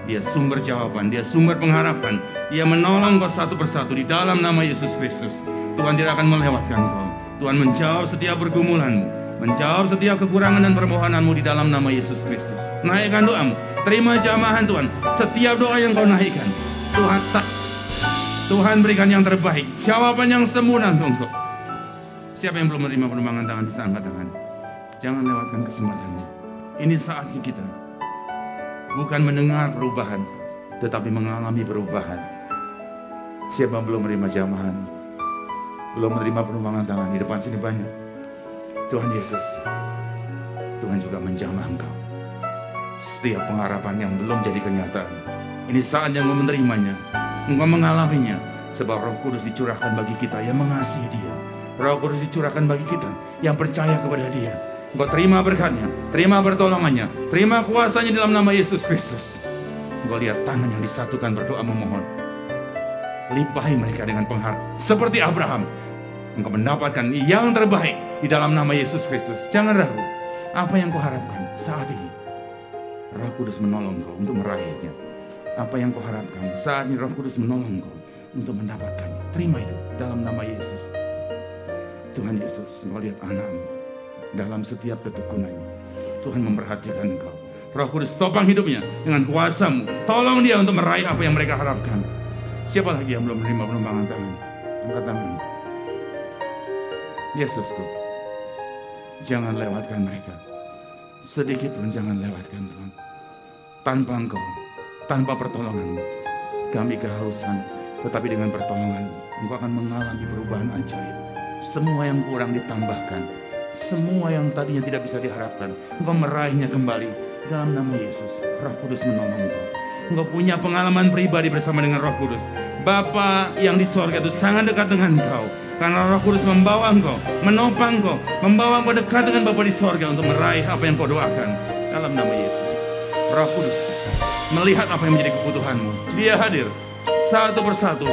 Dia sumber jawaban, dia sumber pengharapan. Dia menolong kau satu persatu di dalam nama Yesus Kristus. Tuhan tidak akan melewatkan kau. Tuhan menjawab setiap pergumulanmu, menjawab setiap kekurangan dan permohonanmu di dalam nama Yesus Kristus. Naikkan doamu, terima jamahan Tuhan. Setiap doa yang kau naikkan, Tuhan berikan yang terbaik, jawaban yang sempurna untuk engkau. Siapa yang belum menerima perkembangan tangan bisa angkat tangan. Jangan lewatkan kesempatan ini. Ini saatnya kita bukan mendengar perubahan, tetapi mengalami perubahan. Siapa yang belum menerima jamahan, belum menerima perkembangan tangan, di depan sini banyak. Tuhan Yesus, Tuhan juga menjamah engkau. Setiap pengharapan yang belum jadi kenyataan, ini saatnya engkau menerimanya, engkau mengalaminya. Sebab Roh Kudus dicurahkan bagi kita yang mengasihi Dia. Roh Kudus dicurahkan bagi kita yang percaya kepada Dia. Engkau terima berkatnya, terima pertolongannya, terima kuasanya dalam nama Yesus Kristus. Engkau lihat tangan yang disatukan berdoa memohon. Limpahi mereka dengan pengharapan. Seperti Abraham, engkau mendapatkan yang terbaik di dalam nama Yesus Kristus. Jangan ragu. Apa yang kau harapkan saat ini, Roh Kudus menolong kau untuk meraihnya. Apa yang kau harapkan saat ini, Roh Kudus menolong kau untuk mendapatkannya. Terima itu dalam nama Yesus. Tuhan Yesus, engkau lihat anakmu dalam setiap ketekunannya. Tuhan memperhatikan engkau. Roh Kudus topang hidupnya dengan kuasa-Mu. Tolong dia untuk meraih apa yang mereka harapkan. Siapa lagi yang belum menerima perkembangan tangan? Angkat tangan. Yesusku, jangan lewatkan mereka. Sedikit pun jangan lewatkan Tuhan. Tanpa engkau, tanpa pertolongan-Mu, kami kehausan. Tetapi dengan pertolongan, engkau akan mengalami perubahan ajaib. Semua yang kurang ditambahkan, semua yang tadinya tidak bisa diharapkan, engkau meraihnya kembali. Dalam nama Yesus, Roh Kudus menolong engkau. Engkau punya pengalaman pribadi bersama dengan Roh Kudus. Bapa yang di sorga itu sangat dekat dengan engkau. Karena Roh Kudus membawa engkau, menopang engkau, membawa engkau dekat dengan Bapa di sorga untuk meraih apa yang kau doakan. Dalam nama Yesus, Roh Kudus melihat apa yang menjadi kebutuhanmu. Dia hadir satu persatu.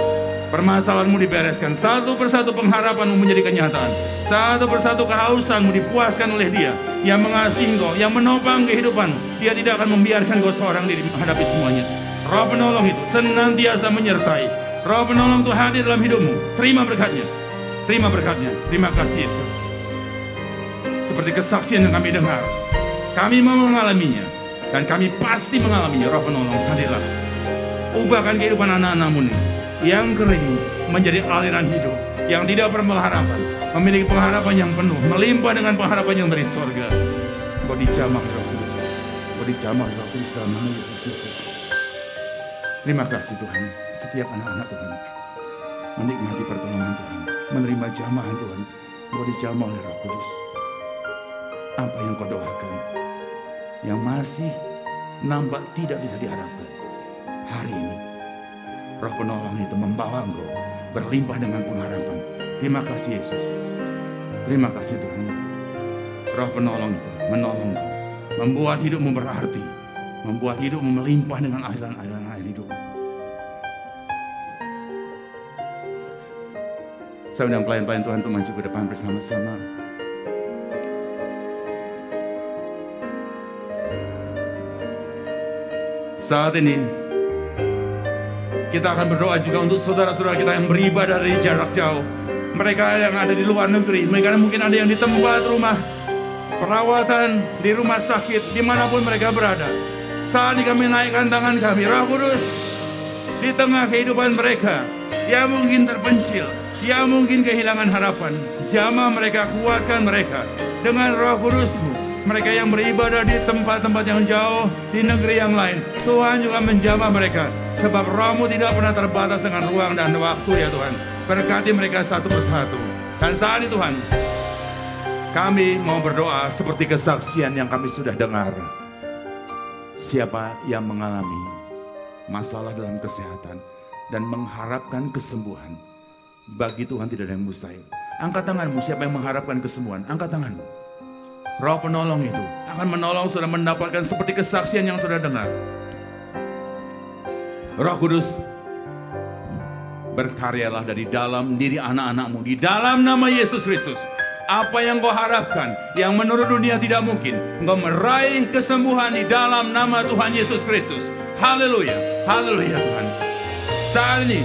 Permasalahanmu dibereskan, satu persatu pengharapanmu menjadi kenyataan, satu persatu kehausanmu dipuaskan oleh Dia yang mengasihi engkau, yang menopang kehidupanmu. Dia tidak akan membiarkan engkau seorang diri menghadapi semuanya. Roh penolong itu senantiasa menyertai. Roh penolong itu hadir dalam hidupmu. Terima berkatnya, terima berkatnya. Terima kasih Yesus. Seperti kesaksian yang kami dengar, kami mau mengalaminya dan kami pasti mengalaminya. Roh penolong hadirlah, ubahkan kehidupan anak-anakmu nih yang kering menjadi aliran hidup, yang tidak pernah berharapan, memiliki pengharapan yang penuh, melimpah dengan pengharapan yang dari surga. Engkau dijamah Roh Kudus, engkau dijamah Roh Kudus dalam nama Yesus Kristus. Terima kasih Tuhan, setiap anak-anak Tuhan menikmati pertolongan Tuhan, menerima jamahan Tuhan. Engkau dijamah oleh Roh Kudus. Apa yang kau doakan, yang masih nampak tidak bisa diharapkan, hari ini Roh penolong itu membawa engkau berlimpah dengan pengharapan. Terima kasih Yesus. Terima kasih Tuhan. Roh penolong itu menolong engkau, membuat hidupmu berarti, membuat hidupmu melimpah dengan aliran-aliran air hidup. Saya undang pelayan-pelayan Tuhan untuk maju ke depan bersama-sama. Saat ini kita akan berdoa juga untuk saudara-saudara kita yang beribadah dari jarak jauh. Mereka yang ada di luar negeri, mereka mungkin ada yang di tempat rumah perawatan, di rumah sakit, dimanapun mereka berada. Saat ini kami naikkan tangan kami, Roh Kudus, di tengah kehidupan mereka yang mungkin terpencil, yang mungkin kehilangan harapan. Jamah mereka, kuatkan mereka dengan Roh Kudus-Mu. Mereka yang beribadah di tempat-tempat yang jauh, di negeri yang lain, Tuhan juga menjamah mereka. Sebab Roh-Mu tidak pernah terbatas dengan ruang dan waktu ya Tuhan. Berkati mereka satu persatu. Dan saat ini Tuhan, kami mau berdoa seperti kesaksian yang kami sudah dengar. Siapa yang mengalami masalah dalam kesehatan dan mengharapkan kesembuhan, bagi Tuhan tidak ada yang mustahil. Angkat tanganmu, siapa yang mengharapkan kesembuhan, angkat tanganmu. Roh penolong itu akan menolong saudara mendapatkan seperti kesaksian yang saudara dengar. Roh Kudus, berkaryalah dari dalam diri anak-anakmu, di dalam nama Yesus Kristus. Apa yang kau harapkan, yang menurut dunia tidak mungkin, engkau meraih kesembuhan di dalam nama Tuhan Yesus Kristus. Haleluya, haleluya Tuhan. Saat ini,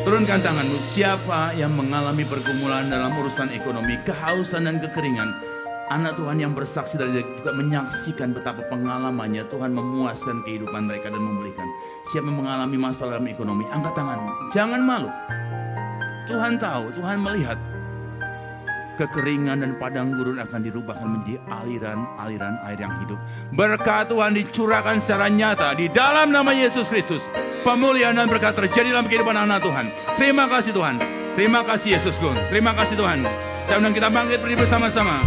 turunkan tanganmu. Siapa yang mengalami pergumulan dalam urusan ekonomi, kehausan dan kekeringan, anak Tuhan yang bersaksi dari juga menyaksikan betapa pengalamannya Tuhan memuaskan kehidupan mereka dan memulihkan. Siapa yang mengalami masalah dalam ekonomi, angkat tanganmu. Jangan malu. Tuhan tahu, Tuhan melihat. Kekeringan dan padang gurun akan dirubahkan menjadi aliran-aliran air yang hidup. Berkat Tuhan dicurahkan secara nyata di dalam nama Yesus Kristus. Pemulihan dan berkat terjadi dalam kehidupan anak Tuhan. Terima kasih Tuhan. Terima kasih Yesusku. Terima kasih Tuhan. Saya undang kita bangkit berdiri bersama-sama.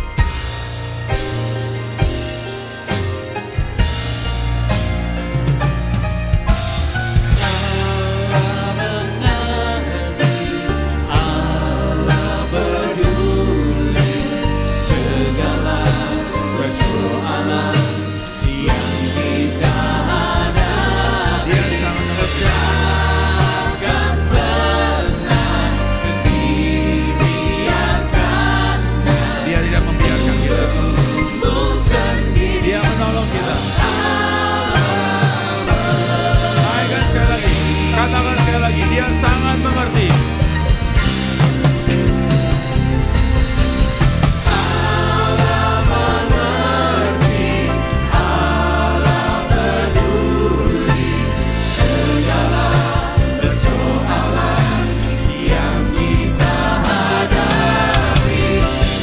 Katakan sekali lagi, Dia sangat mengerti. Allah mengerti, Allah peduli segala persoalan yang kita hadapi.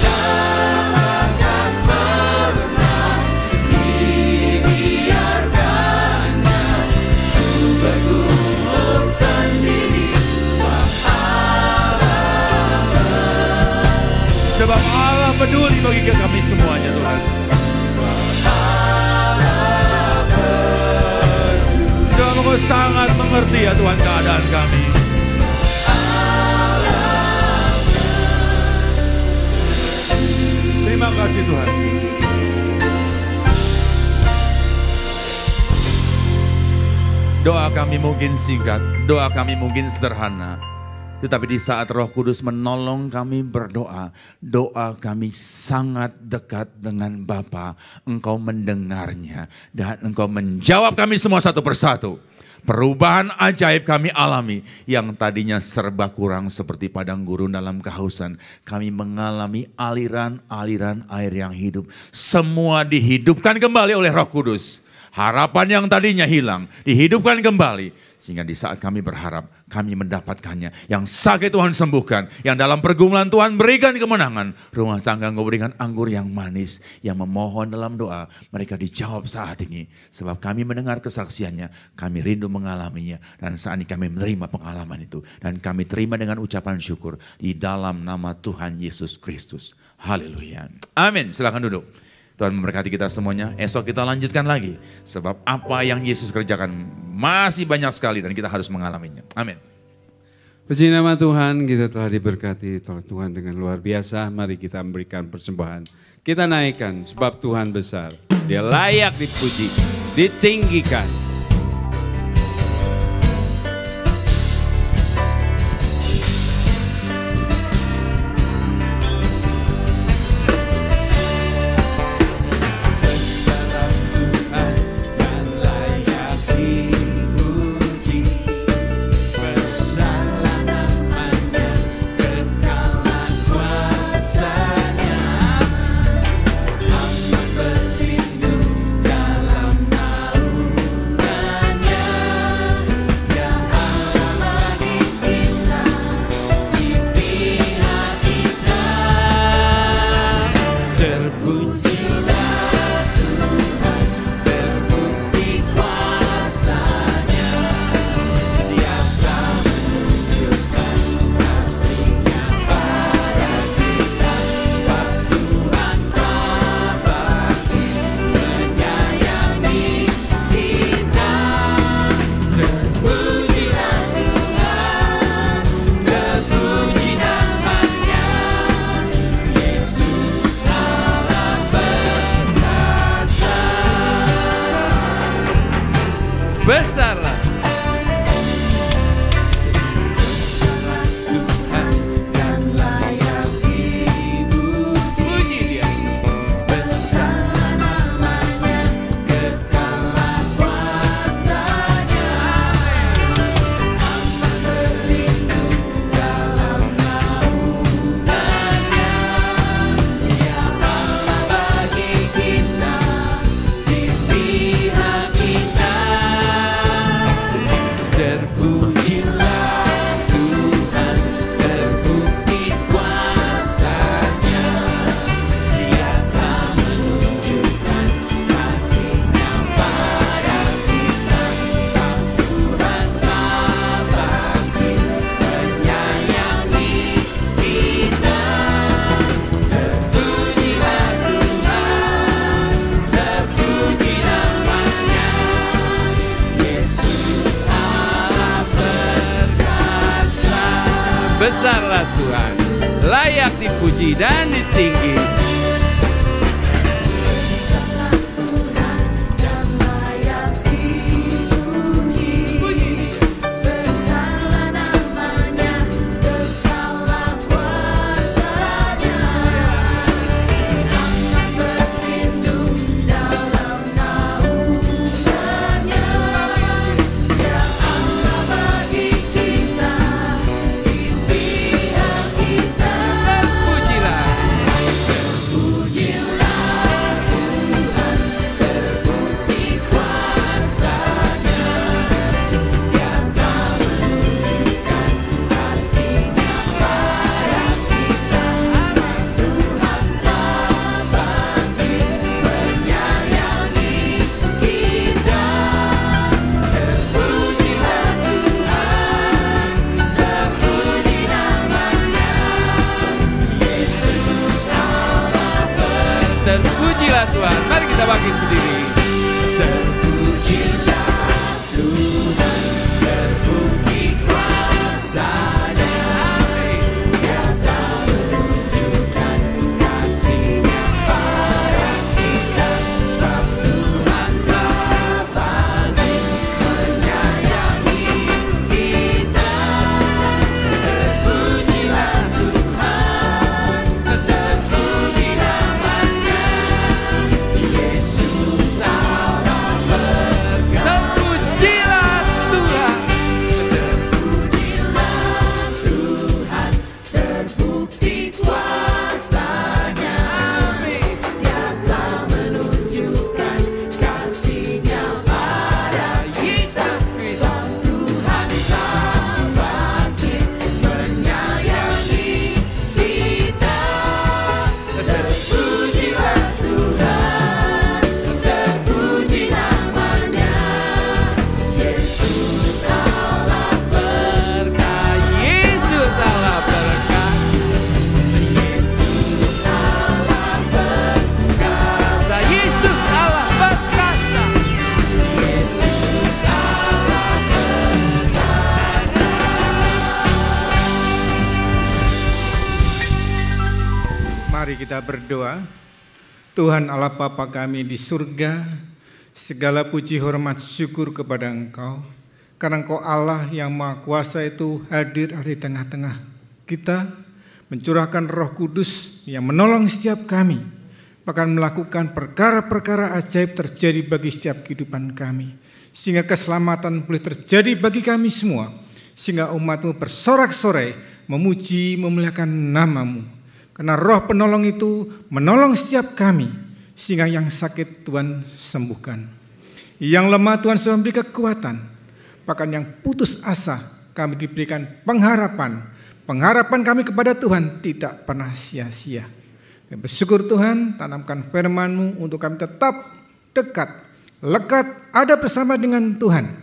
Takkan pernah dibiarkannya ku bergumul sendiri. Sebab Allah peduli bagi kami semuanya Tuhan. Engkau sangat mengerti ya Tuhan keadaan kami. Terima kasih Tuhan. Doa kami mungkin singkat, doa kami mungkin sederhana. Tetapi di saat Roh Kudus menolong kami berdoa, doa kami sangat dekat dengan Bapa. Engkau mendengarnya dan Engkau menjawab kami semua satu persatu. Perubahan ajaib kami alami yang tadinya serba kurang seperti padang gurun dalam kehausan. Kami mengalami aliran-aliran air yang hidup. Semua dihidupkan kembali oleh Roh Kudus. Harapan yang tadinya hilang dihidupkan kembali. Sehingga di saat kami berharap, kami mendapatkannya. Yang sakit Tuhan sembuhkan. Yang dalam pergumulan Tuhan berikan kemenangan. Rumah tangga Engkau berikan anggur yang manis. Yang memohon dalam doa, mereka dijawab saat ini. Sebab kami mendengar kesaksiannya, kami rindu mengalaminya. Dan saat ini kami menerima pengalaman itu. Dan kami terima dengan ucapan syukur. Di dalam nama Tuhan Yesus Kristus. Haleluya. Amin. Silakan duduk. Tuhan memberkati kita semuanya. Esok kita lanjutkan lagi. Sebab apa yang Yesus kerjakan masih banyak sekali dan kita harus mengalaminya. Amin. Puji nama Tuhan, kita telah diberkati oleh Tuhan dengan luar biasa. Mari kita memberikan persembahan. Kita naikkan sebab Tuhan besar. Dia layak dipuji, ditinggikan. Besarlah Tuhan dan layak dipuji Dia. Besarlah namanya, kekallah kuasanya. Aman berlindung dalam naungannya. Dia Allah bagi kita, di pihak kita. Terpujilah Tuhan, terbukti kuasa-Nya. Dia telah menunjukkan kasih-Nya pada kita. Sebab Tuhan telah bangkit, menyayangi kita. Terpujilah Tuhan, terpuji namanya. Yesus besarlah Tuhan, layak dipuji dan ditinggi. Besarlah Tuhan dan layak dipuji. Besarlah namanya, kekallah kuasa-Nya. Aman berlindung dalam naungan-Nya. Dia Allah bagi kita. Terpujilah Tuhan, mari kita bangkit berdiri. Terpujilah Tuhan. Mari kita berdoa. Tuhan Allah Bapa kami di surga, segala puji hormat syukur kepada Engkau, karena Engkau Allah yang Maha Kuasa itu hadir di tengah-tengah kita, mencurahkan Roh Kudus yang menolong setiap kami, bahkan melakukan perkara-perkara ajaib terjadi bagi setiap kehidupan kami, sehingga keselamatan boleh terjadi bagi kami semua, sehingga umat-Mu bersorak-sorai memuji memuliakan nama-Mu. Karena Roh penolong itu menolong setiap kami, sehingga yang sakit Tuhan sembuhkan, yang lemah Tuhan sudah memberi kekuatan, bahkan yang putus asa kami diberikan pengharapan. Pengharapan kami kepada Tuhan tidak pernah sia-sia. Kami bersyukur Tuhan, tanamkan firman-Mu untuk kami tetap dekat, lekat, ada bersama dengan Tuhan.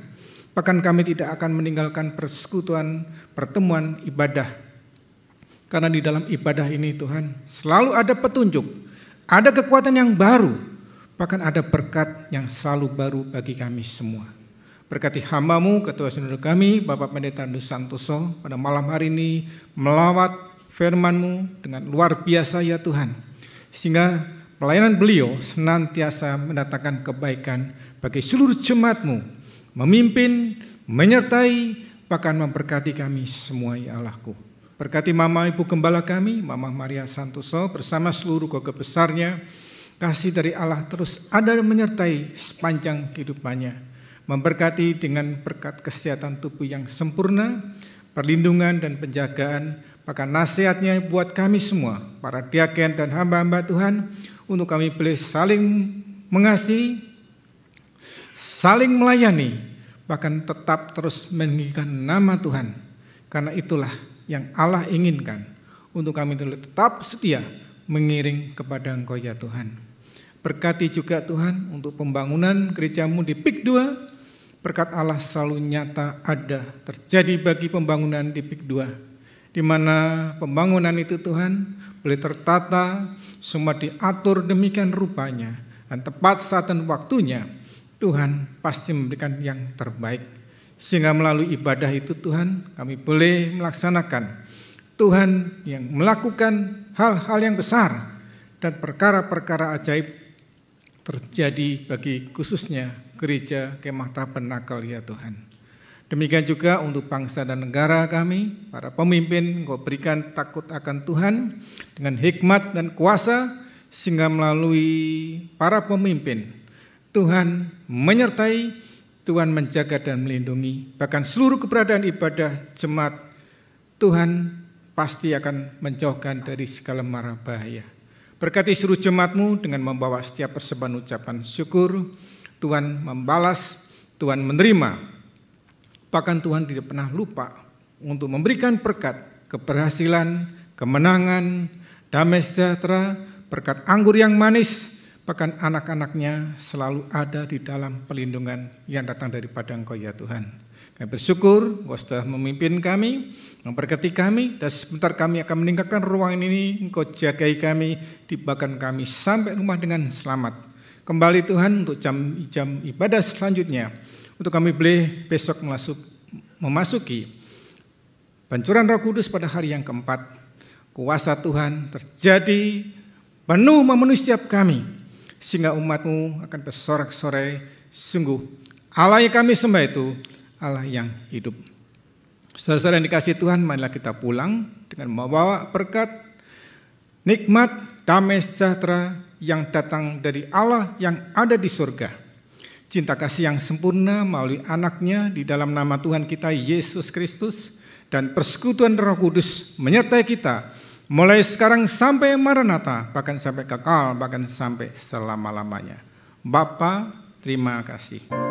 Bahkan kami tidak akan meninggalkan persekutuan, pertemuan ibadah. Karena di dalam ibadah ini Tuhan selalu ada petunjuk, ada kekuatan yang baru, bahkan ada berkat yang selalu baru bagi kami semua. Berkati hamba-Mu, Ketua Sinode kami, Bapak Pendeta Andus Santoso, pada malam hari ini melawat firman-Mu dengan luar biasa ya Tuhan. Sehingga pelayanan beliau senantiasa mendatangkan kebaikan bagi seluruh jemaat-Mu, memimpin, menyertai, bahkan memberkati kami semua ya Allahku. Berkati Mama Ibu Gembala kami, Mama Maria Santoso bersama seluruh keluarga besarnya. Kasih dari Allah terus ada menyertai sepanjang kehidupannya. Memberkati dengan berkat kesehatan tubuh yang sempurna, perlindungan dan penjagaan, bahkan nasihatnya buat kami semua, para diaken dan hamba-hamba Tuhan, untuk kami boleh saling mengasihi, saling melayani, bahkan tetap terus meninggikan nama Tuhan. Karena itulah yang Allah inginkan, untuk kami tetap setia mengiring kepada Engkau ya Tuhan. Berkati juga Tuhan untuk pembangunan gereja-Mu di PIK 2, berkat Allah selalu nyata ada terjadi bagi pembangunan di PIK 2, di mana pembangunan itu Tuhan boleh tertata, semua diatur demikian rupanya, dan tepat saat dan waktunya Tuhan pasti memberikan yang terbaik. Sehingga melalui ibadah itu Tuhan kami boleh melaksanakan Tuhan yang melakukan hal-hal yang besar dan perkara-perkara ajaib terjadi bagi khususnya gereja Kemah Tabernakel ya Tuhan. Demikian juga untuk bangsa dan negara kami, para pemimpin Engkau berikan takut akan Tuhan dengan hikmat dan kuasa, sehingga melalui para pemimpin Tuhan menyertai, Tuhan menjaga dan melindungi, bahkan seluruh keberadaan ibadah jemaat Tuhan pasti akan menjauhkan dari segala mara bahaya. Berkati seluruh jemaat-Mu dengan membawa setiap persembahan ucapan syukur, Tuhan membalas, Tuhan menerima, bahkan Tuhan tidak pernah lupa untuk memberikan berkat, keberhasilan, kemenangan, damai sejahtera, berkat anggur yang manis, bahkan anak-anaknya selalu ada di dalam perlindungan yang datang daripada Engkau ya Tuhan. Kami bersyukur Engkau sudah memimpin kami, memberkati kami, dan sebentar kami akan meninggalkan ruangan ini. Engkau jagai kami, tibakan kami sampai rumah dengan selamat. Kembali Tuhan untuk jam ibadah selanjutnya, untuk kami boleh besok memasuki pancuran Roh Kudus pada hari yang keempat. Kuasa Tuhan terjadi penuh memenuhi setiap kami, sehingga umat-Mu akan bersorak-sorai, sungguh Allah yang kami sembah itu Allah yang hidup. Saudara-saudara yang dikasihi Tuhan, marilah kita pulang dengan membawa berkat, nikmat, damai sejahtera yang datang dari Allah yang ada di surga. Cinta kasih yang sempurna melalui anaknya di dalam nama Tuhan kita Yesus Kristus, dan persekutuan Roh Kudus menyertai kita mulai sekarang sampai Maranatha, bahkan sampai kekal, bahkan sampai selama-lamanya. Bapa, terima kasih. Terima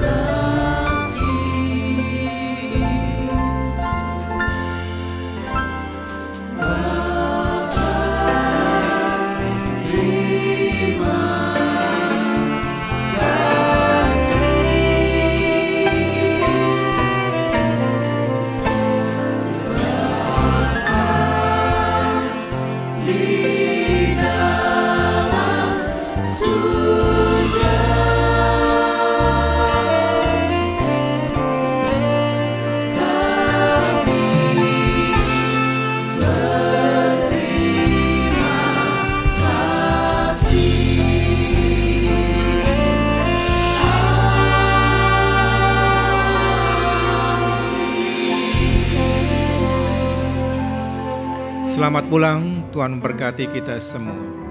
kasih. Bapa, terima kasih. Selamat pulang, Tuhan memberkati kita semua.